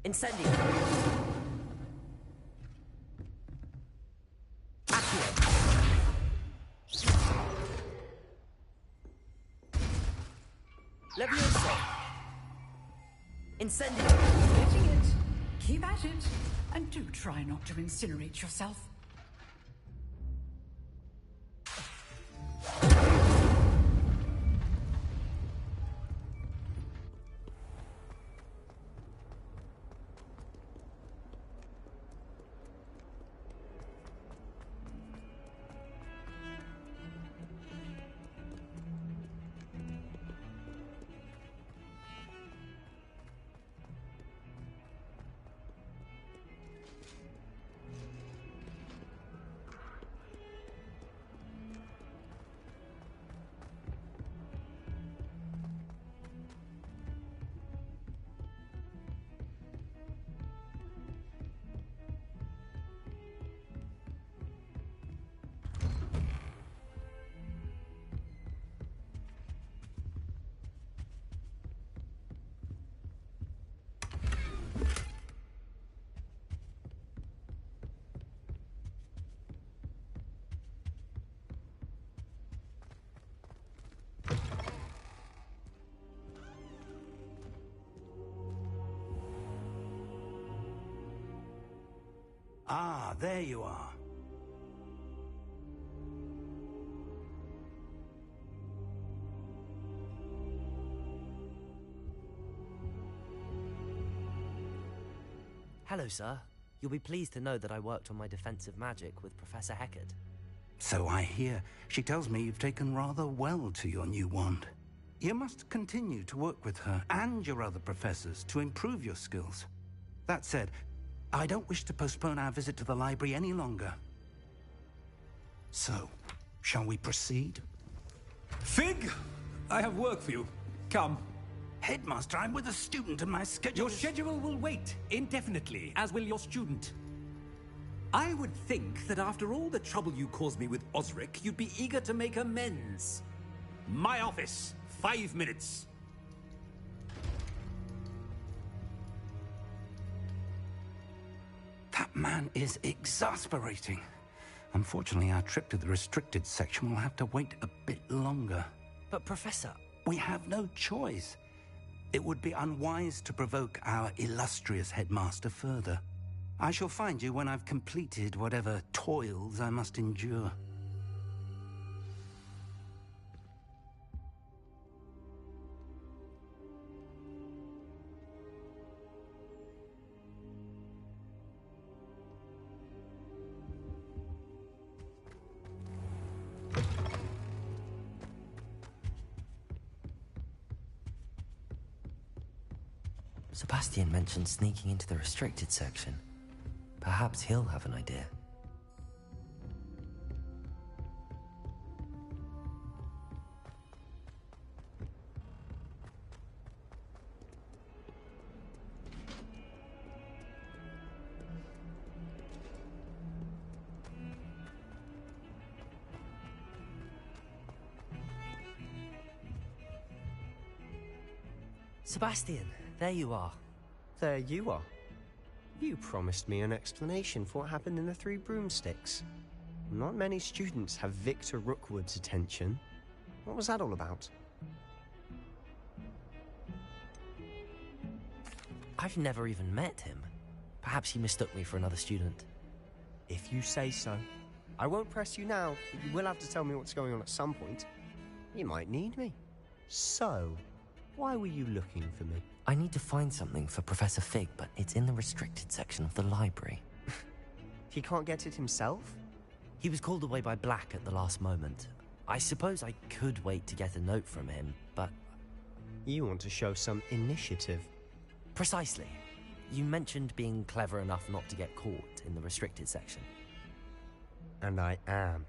Incendio. Levioso. Incendio. Getting it. Keep at it. And do try not to incinerate yourself. Ah, there you are. Hello, sir. You'll be pleased to know that I worked on my defensive magic with Professor Heckard. So I hear. She tells me you've taken rather well to your new wand. You must continue to work with her and your other professors to improve your skills. That said, I don't wish to postpone our visit to the library any longer. So, shall we proceed? Fig! I have work for you. Come. Headmaster, I'm with a student and my schedule Your schedule will wait indefinitely, as will your student. I would think that after all the trouble you caused me with Osric, you'd be eager to make amends. My office, 5 minutes. That man is exasperating. Unfortunately, our trip to the restricted section will have to wait a bit longer. But, Professor... We have no choice. It would be unwise to provoke our illustrious headmaster further. I shall find you when I've completed whatever toils I must endure. Sebastian mentioned sneaking into the restricted section. Perhaps he'll have an idea. Sebastian, there you are. There you are. You promised me an explanation for what happened in the Three Broomsticks. Not many students have Victor Rookwood's attention. What was that all about? I've never even met him. Perhaps he mistook me for another student. If you say so. I won't press you now, but you will have to tell me what's going on at some point. You might need me. So, why were you looking for me? I need to find something for Professor Fig, but it's in the restricted section of the library. He can't get it himself? He was called away by Black at the last moment. I suppose I could wait to get a note from him, but... You want to show some initiative. Precisely. You mentioned being clever enough not to get caught in the restricted section. And I am.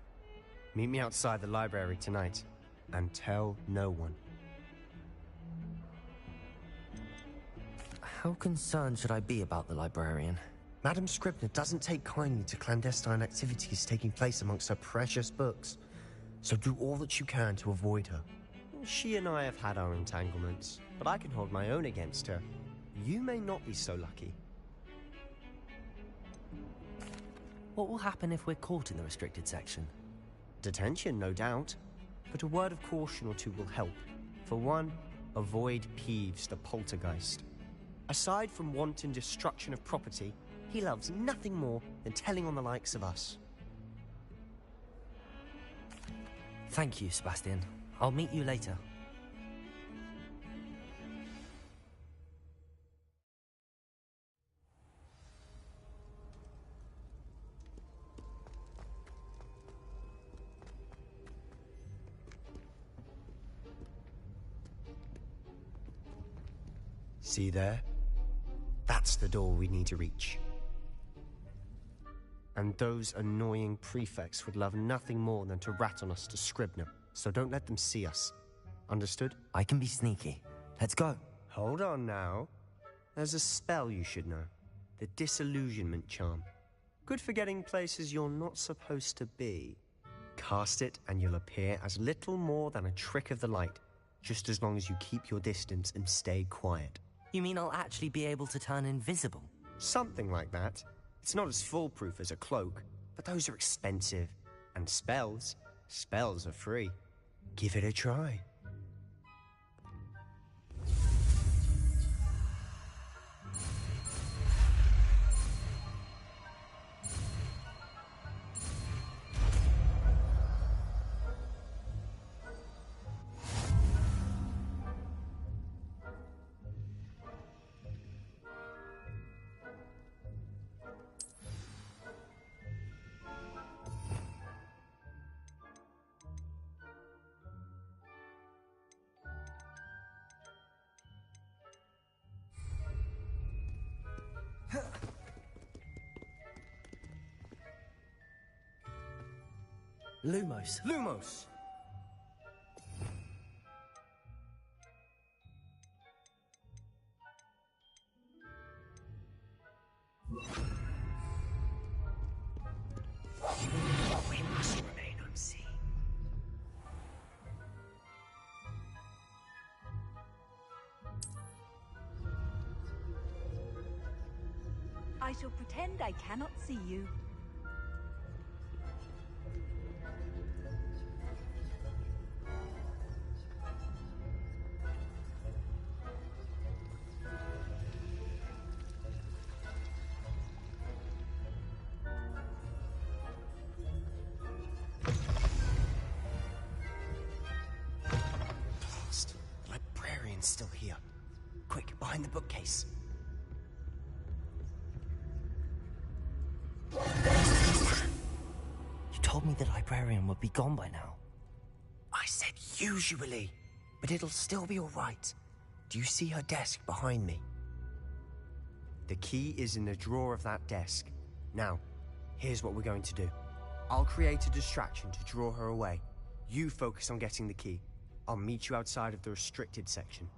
Meet me outside the library tonight, and tell no one. How concerned should I be about the librarian? Madam Scribner doesn't take kindly to clandestine activities taking place amongst her precious books. So do all that you can to avoid her. She and I have had our entanglements, but I can hold my own against her. You may not be so lucky. What will happen if we're caught in the restricted section? Detention, no doubt. But a word of caution or two will help. For one, avoid Peeves the poltergeist. Aside from wanton destruction of property, he loves nothing more than telling on the likes of us. Thank you, Sebastian. I'll meet you later. See there? That's the door we need to reach. And those annoying prefects would love nothing more than to rat on us to Scribner, so don't let them see us. Understood? I can be sneaky. Let's go. Hold on now. There's a spell you should know. The Disillusionment Charm. Good for getting places you're not supposed to be. Cast it and you'll appear as little more than a trick of the light, just as long as you keep your distance and stay quiet. You mean I'll actually be able to turn invisible? Something like that. It's not as foolproof as a cloak, but those are expensive. And spells are free. Give it a try. Lumos. Lumos! We must remain unseen. I shall pretend I cannot see you. Still here. Quick, behind the bookcase. You told me the librarian would be gone by now. I said usually, but it'll still be all right. Do you see her desk behind me? The key is in the drawer of that desk. Now, here's what we're going to do. I'll create a distraction to draw her away. You focus on getting the key. I'll meet you outside of the restricted section.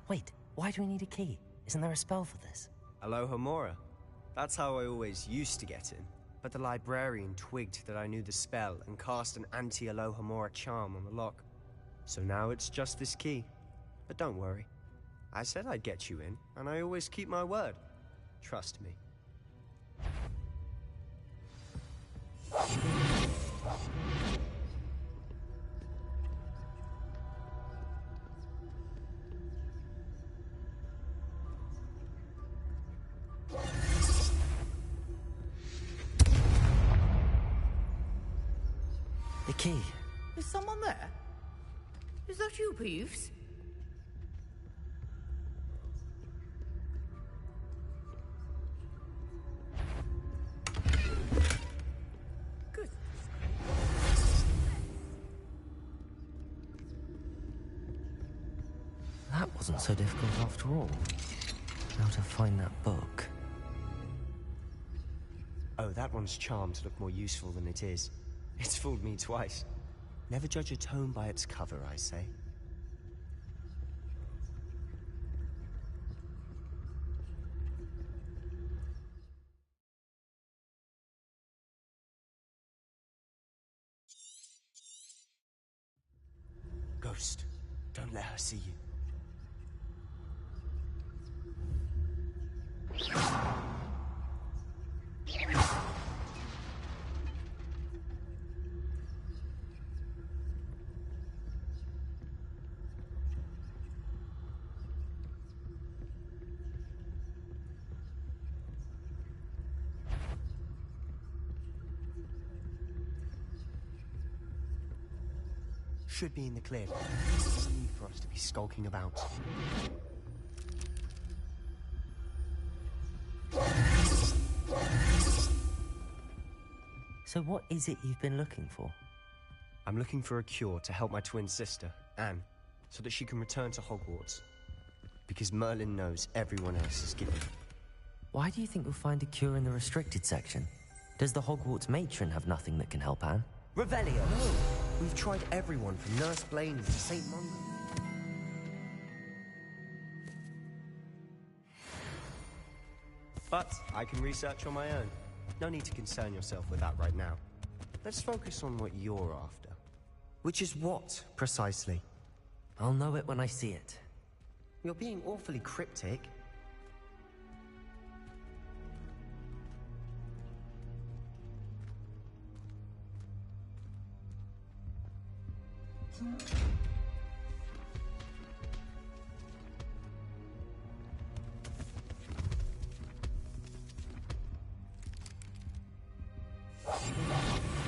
Wait, why do we need a key? Isn't there a spell for this? Alohomora. That's how I always used to get in. But the librarian twigged that I knew the spell and cast an anti-Alohomora charm on the lock. So now it's just this key. But don't worry. I said I'd get you in, and I always keep my word. Trust me. The key. Is someone there? Is that you, Peeves? Good. That wasn't so difficult after all. How to find that book. Oh, that one's charmed to look more useful than it is. It's fooled me twice. Never judge a tome by its cover, I say. Ghost, don't let her see you. Should be in the clear. There's no need for us to be skulking about. So what is it you've been looking for? I'm looking for a cure to help my twin sister, Anne, so that she can return to Hogwarts. Because Merlin knows everyone else is given. Why do you think we'll find a cure in the restricted section? Does the Hogwarts matron have nothing that can help Anne? Revelio! No! We've tried everyone from Nurse Blaine to St. Mungo. But I can research on my own. No need to concern yourself with that right now. Let's focus on what you're after. Which is what, precisely? I'll know it when I see it. You're being awfully cryptic.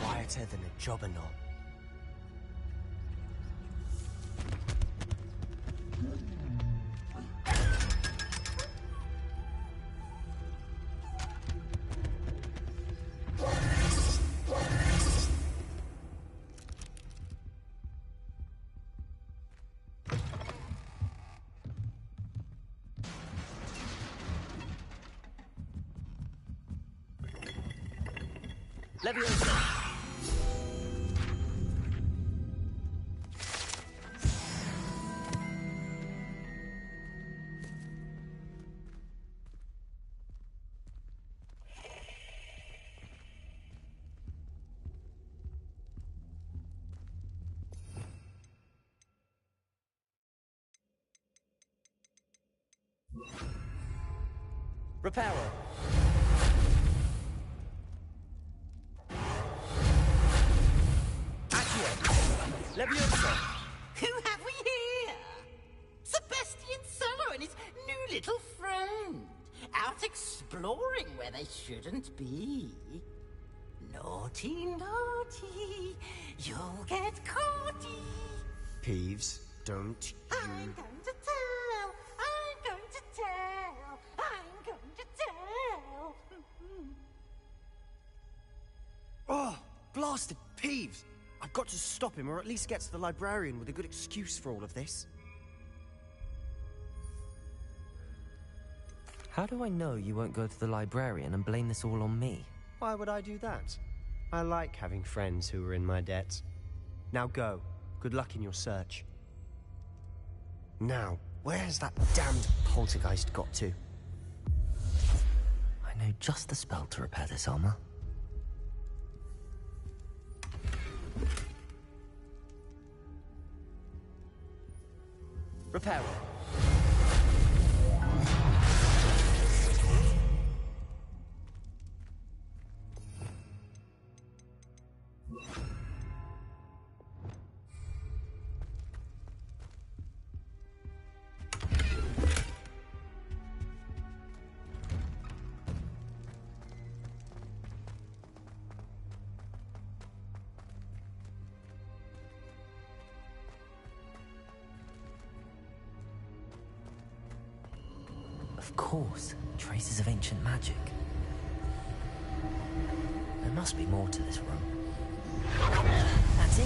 Quieter than a jobberknoll. Leviosa! Reparo! Leviosa! Who have we here? Sebastian Solo and his new little friend. Out exploring where they shouldn't be. Naughty, naughty. You'll get caughty. Peeves, don't you... I'm going to tell. I'm going to tell. I'm going to tell. Oh, blasted Peeves! I've got to stop him, or at least get to the librarian with a good excuse for all of this. How do I know you won't go to the librarian and blame this all on me? Why would I do that? I like having friends who are in my debt. Now go. Good luck in your search. Now, where's that damned poltergeist got to? I know just the spell to repair this armor. Repair it. Of course, traces of ancient magic. There must be more to this room. That's it!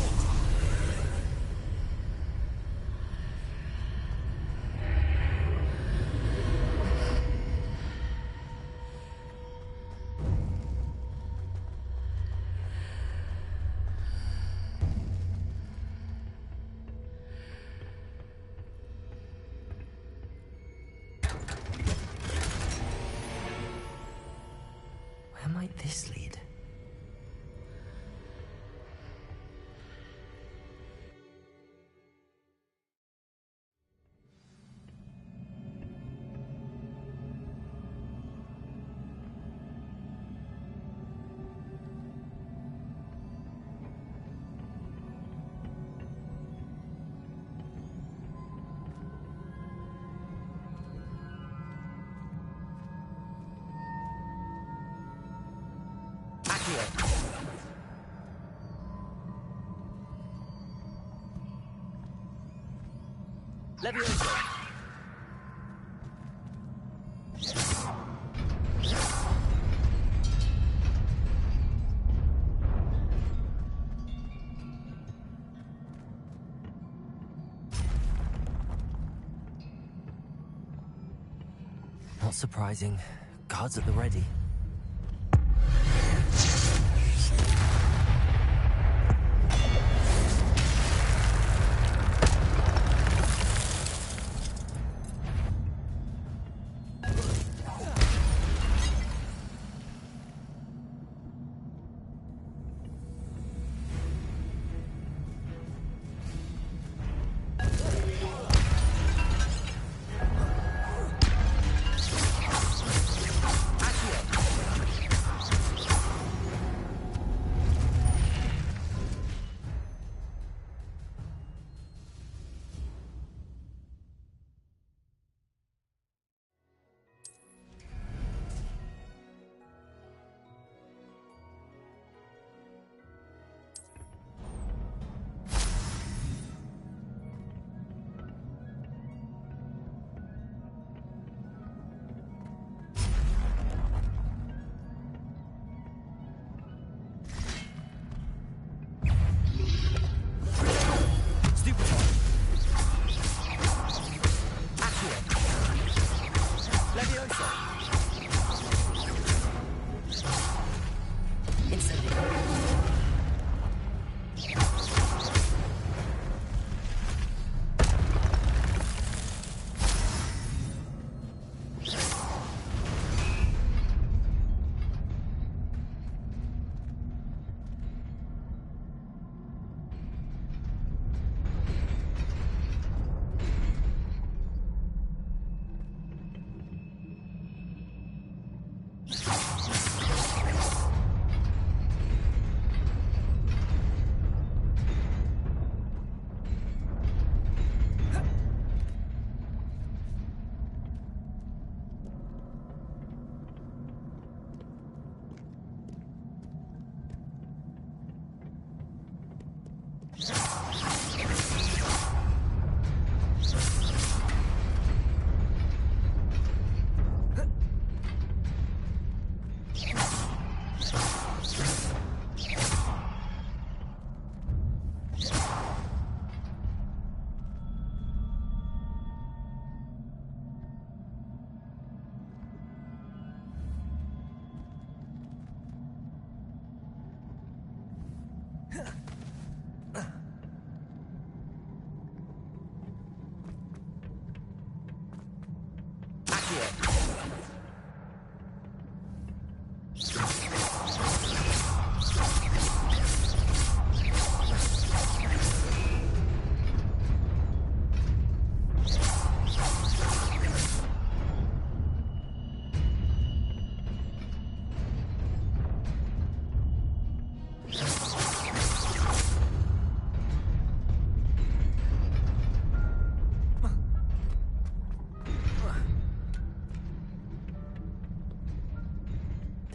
Where might this lead? Leviosa. Not surprising. Guards at the ready.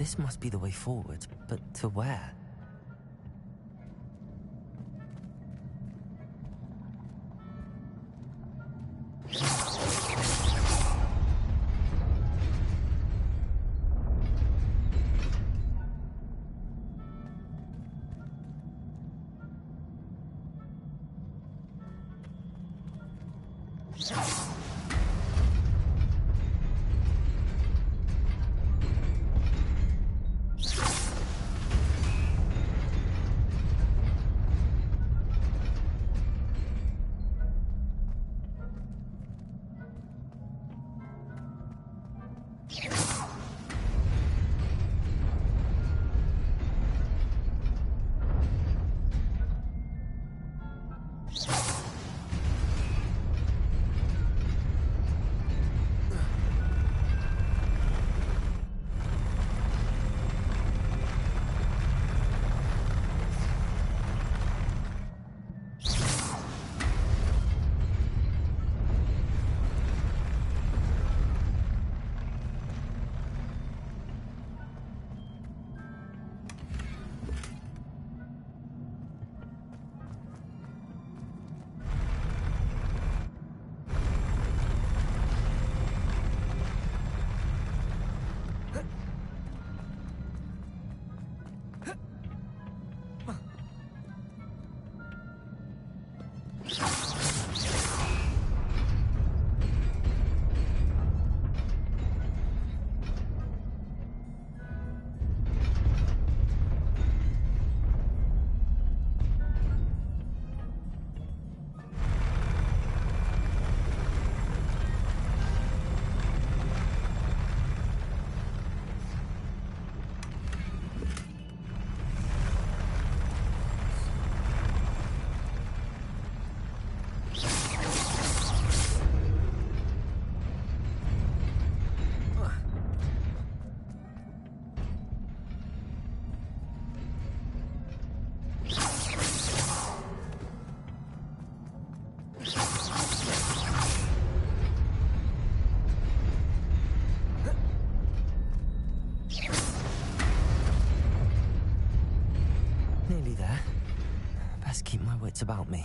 This must be the way forward, but to where? Nearly there. Best keep my wits about me.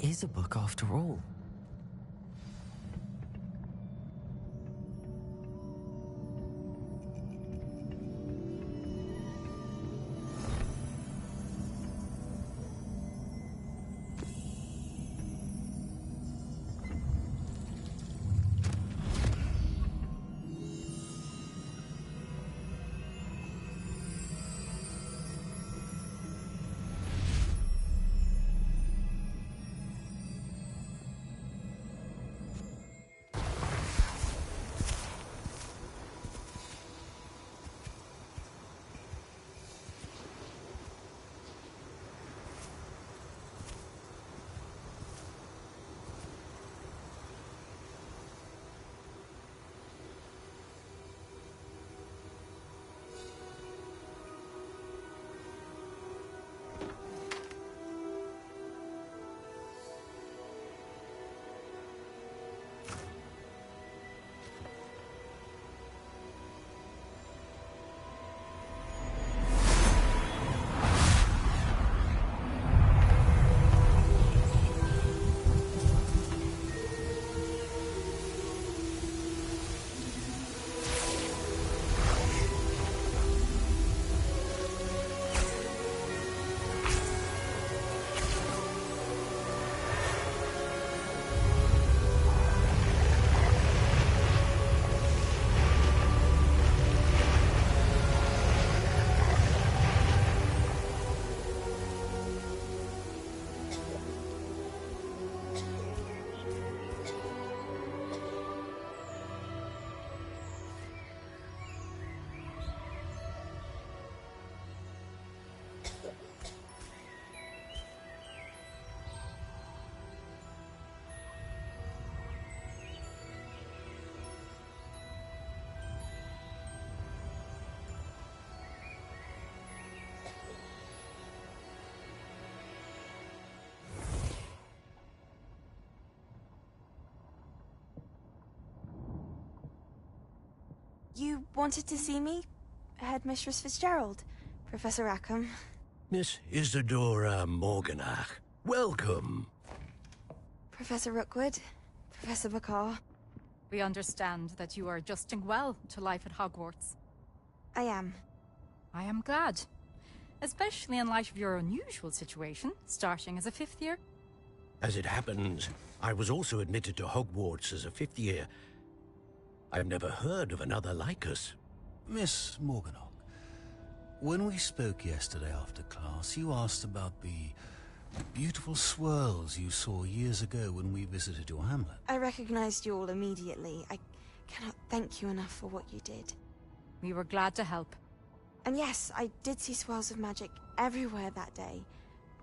Is a book after all. You wanted to see me? Headmistress Fitzgerald, Professor Rackham. Miss Isadora Morganach, welcome. Professor Rookwood, Professor Bakar. We understand that you are adjusting well to life at Hogwarts. I am. I am glad. Especially in light of your unusual situation, starting as a 5th year. As it happens, I was also admitted to Hogwarts as a 5th year. I've never heard of another like us. Miss Morganach, when we spoke yesterday after class, you asked about the beautiful swirls you saw years ago when we visited your hamlet. I recognized you all immediately. I cannot thank you enough for what you did. We were glad to help. And yes, I did see swirls of magic everywhere that day.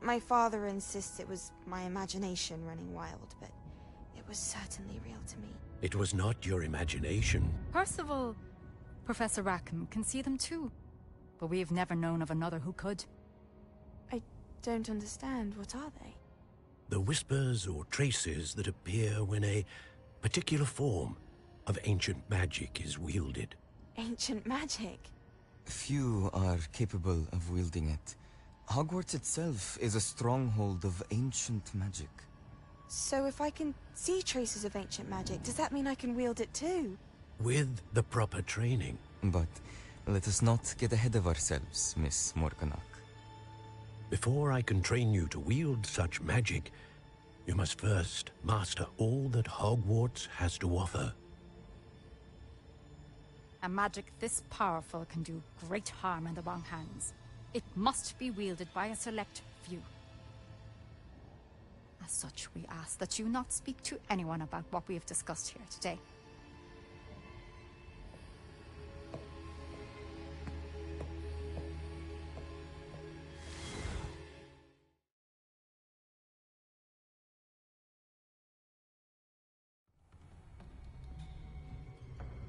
My father insists it was my imagination running wild, but it was certainly real to me. It was not your imagination. Percival, Professor Rackham can see them too. But we have never known of another who could. I don't understand. What are they? The whispers or traces that appear when a particular form of ancient magic is wielded. Ancient magic? Few are capable of wielding it. Hogwarts itself is a stronghold of ancient magic. So if I can see traces of ancient magic, does that mean I can wield it too? With the proper training. But let us not get ahead of ourselves, Miss Morganach. Before I can train you to wield such magic, you must first master all that Hogwarts has to offer. A magic this powerful can do great harm in the wrong hands. It must be wielded by a select few. As such, we ask that you not speak to anyone about what we have discussed here today.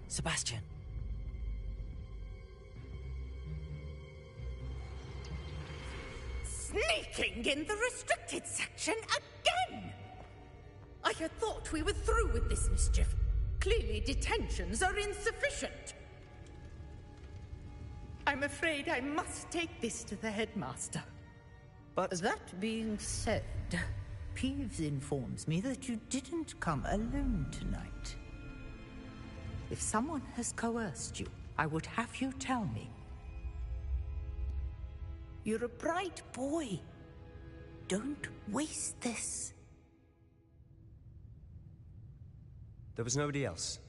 Sebastian. Sneaking in the restricted section again! I had thought we were through with this mischief. Clearly detentions are insufficient. I'm afraid I must take this to the headmaster. But that being said, Peeves informs me that you didn't come alone tonight. If someone has coerced you, I would have you tell me. You're a bright boy. Don't waste this. There was nobody else.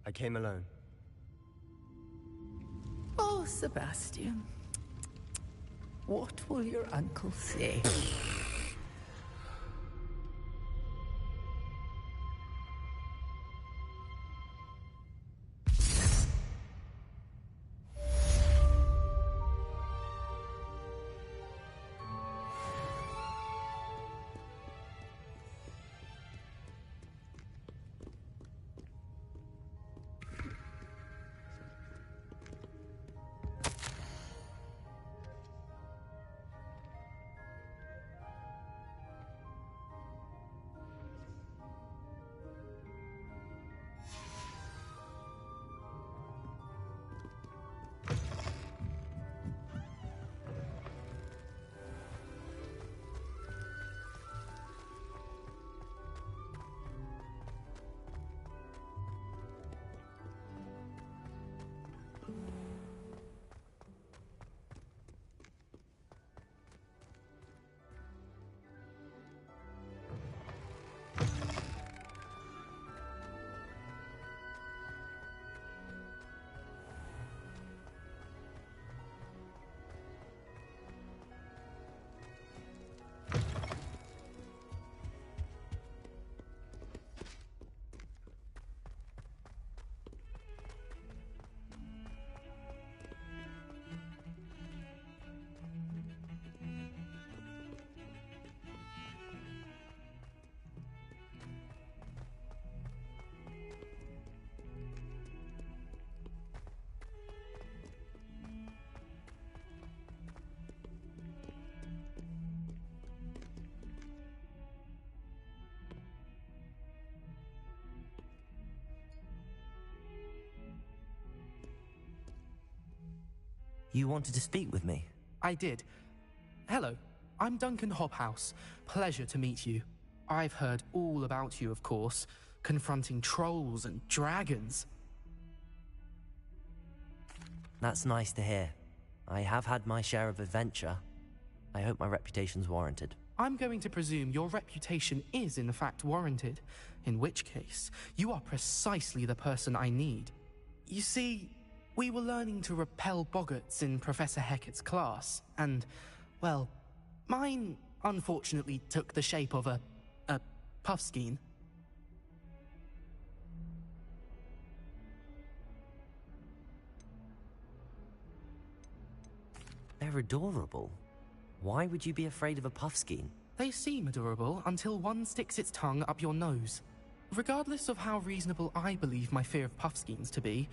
I came alone. Oh, Sebastian. What will your uncle say? You wanted to speak with me? I did. Hello, I'm Duncan Hobhouse. Pleasure to meet you. I've heard all about you, of course, confronting trolls and dragons. That's nice to hear. I have had my share of adventure. I hope my reputation's warranted. I'm going to presume your reputation is in fact warranted, in which case, you are precisely the person I need. You see, we were learning to repel boggarts in Professor Hecat's class, and, well, mine unfortunately took the shape of a puffskein. They're adorable. Why would you be afraid of a puffskein? They seem adorable until one sticks its tongue up your nose. Regardless of how reasonable I believe my fear of puffskeins to be,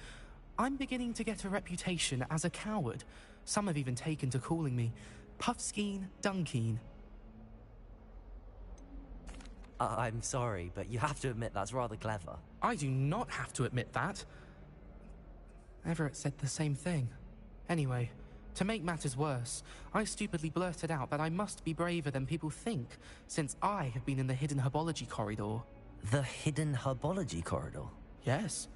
I'm beginning to get a reputation as a coward. Some have even taken to calling me Puffskein Dunkeen. I'm sorry, but you have to admit that's rather clever. I do not have to admit that. Everett said the same thing. Anyway, to make matters worse, I stupidly blurted out that I must be braver than people think, since I have been in the hidden herbology corridor. The hidden herbology corridor? Yes.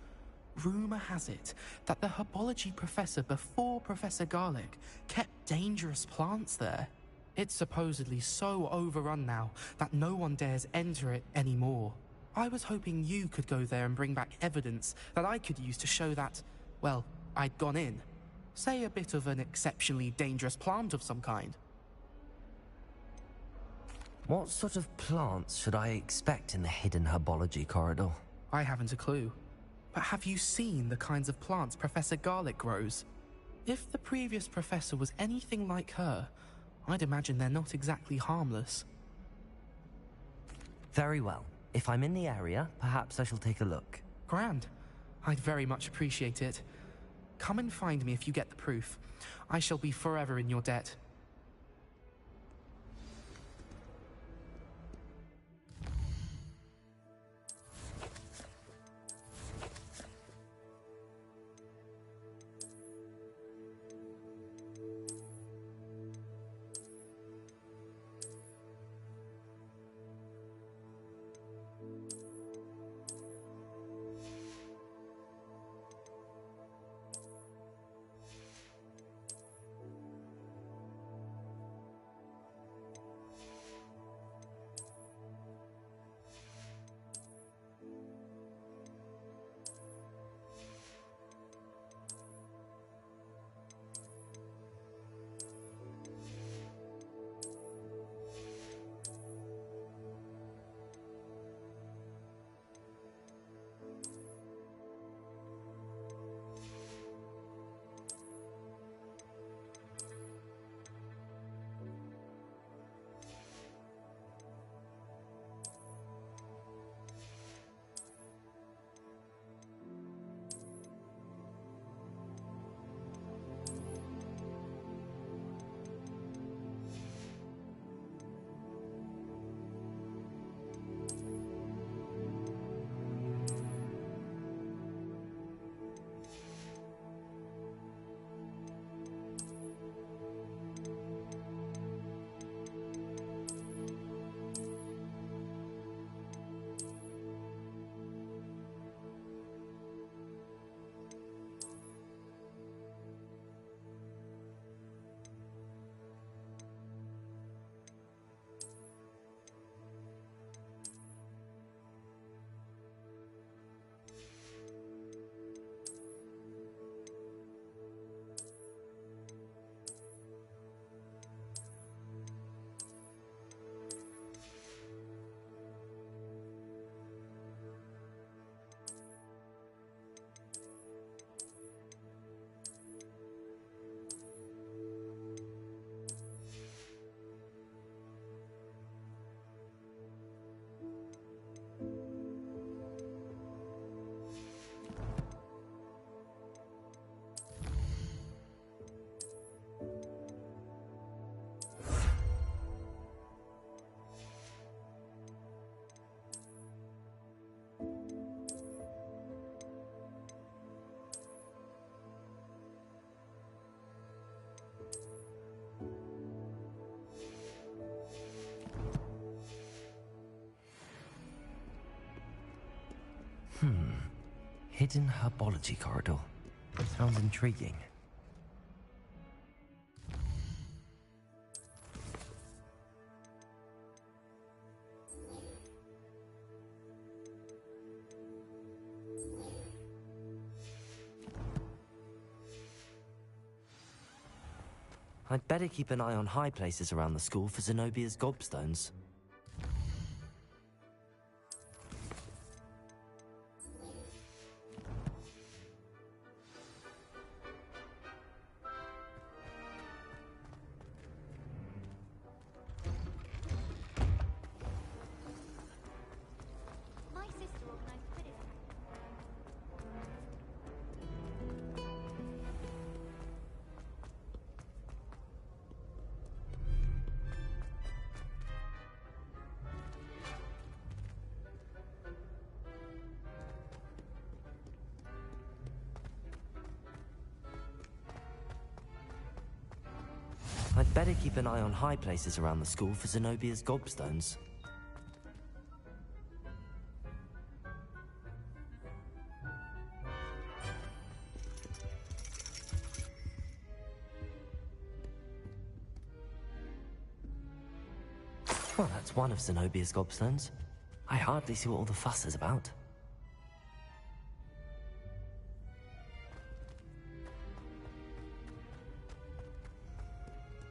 Rumor has it that the herbology professor before Professor Garlic kept dangerous plants there. It's supposedly so overrun now that no one dares enter it anymore. I was hoping you could go there and bring back evidence that I could use to show that, well, I'd gone in. Say a bit of an exceptionally dangerous plant of some kind. What sort of plants should I expect in the hidden herbology corridor? I haven't a clue. But have you seen the kinds of plants Professor Garlic grows? If the previous professor was anything like her, I'd imagine they're not exactly harmless. Very well. If I'm in the area, perhaps I shall take a look. Grand. I'd very much appreciate it. Come and find me if you get the proof. I shall be forever in your debt. Hidden herbology corridor. Sounds intriguing. I'd better keep an eye on high places around the school for Zenobia's gobstones. My sister organised Quidditch. I'd better keep an eye on high places around the school for Zenobia's gobstones. Well, that's one of Zenobia's gobstones. I hardly see what all the fuss is about.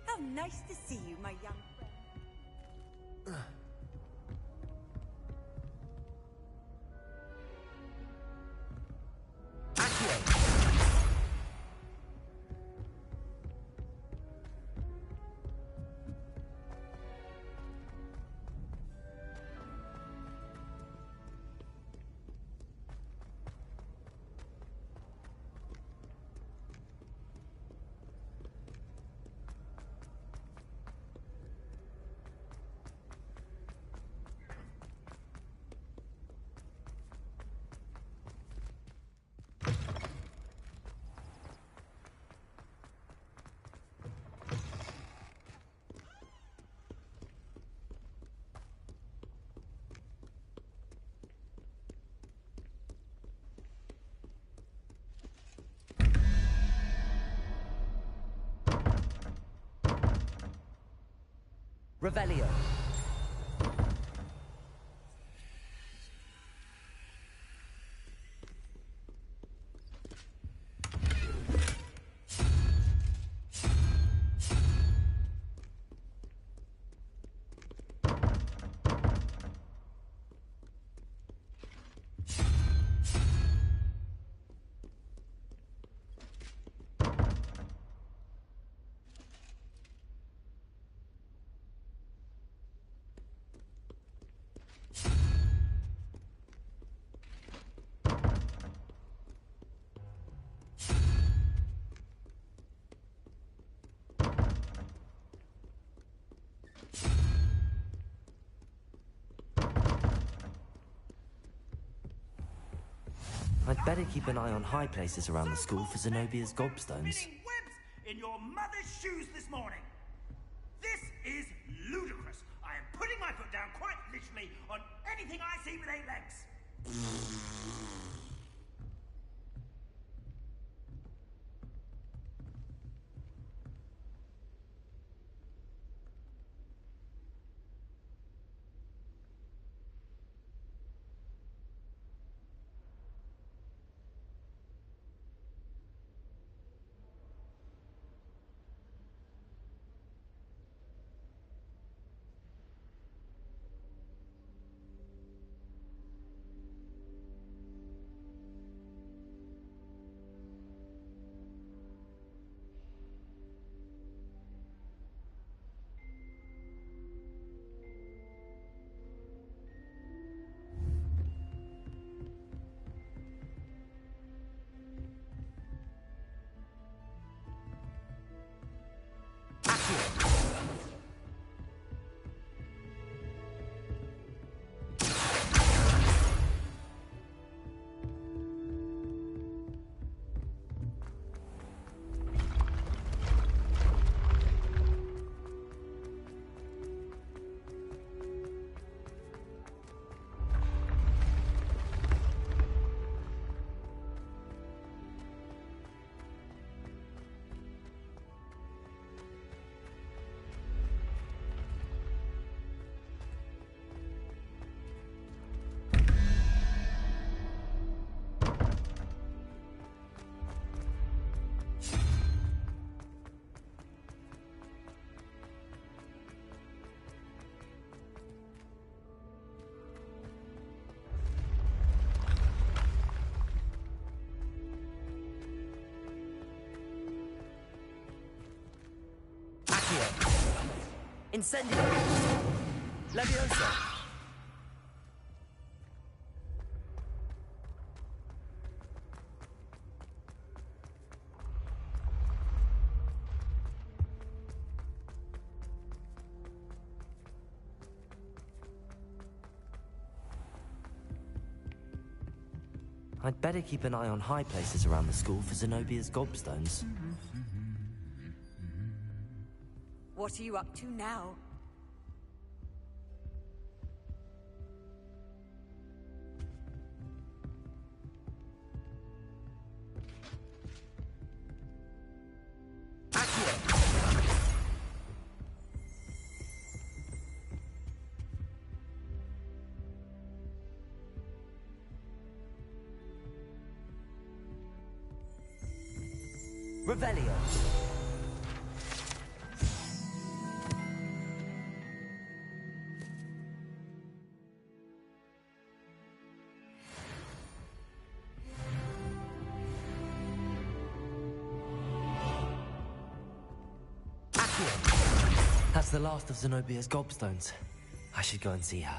How nice to see you, my young friend. Revelio. I'd better keep an eye on high places around the school for Zenobia's gobstones. Webs in your mother's shoes this morning. This is ludicrous. I am putting my foot down quite literally on anything I see with 8 legs. Incendio! Leviosa! I'd better keep an eye on high places around the school for Zenobia's gobstones. What are you up to now? Revelio! That's the last of Zenobia's gobstones. I should go and see her.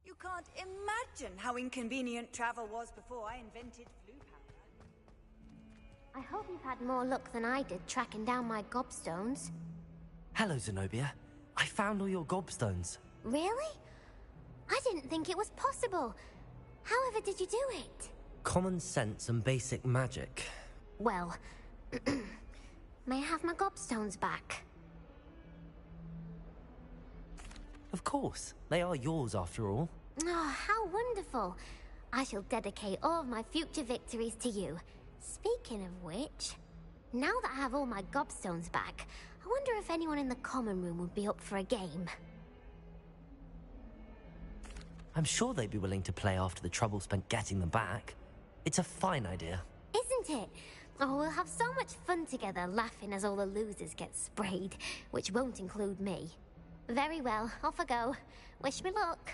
You can't imagine how inconvenient travel was before I invented flu powder. I hope you've had more luck than I did tracking down my gobstones. Hello, Zenobia. I found all your gobstones. Really? I didn't think it was possible. However did you do it? Common sense and basic magic. Well, may I have my gobstones back? Of course. They are yours after all. Oh, how wonderful. I shall dedicate all of my future victories to you. Speaking of which, now that I have all my gobstones back, I wonder if anyone in the common room would be up for a game. I'm sure they'd be willing to play after the trouble spent getting them back. It's a fine idea. Isn't it? Oh, we'll have so much fun together, laughing as all the losers get sprayed, which won't include me. Very well, off I go. Wish me luck.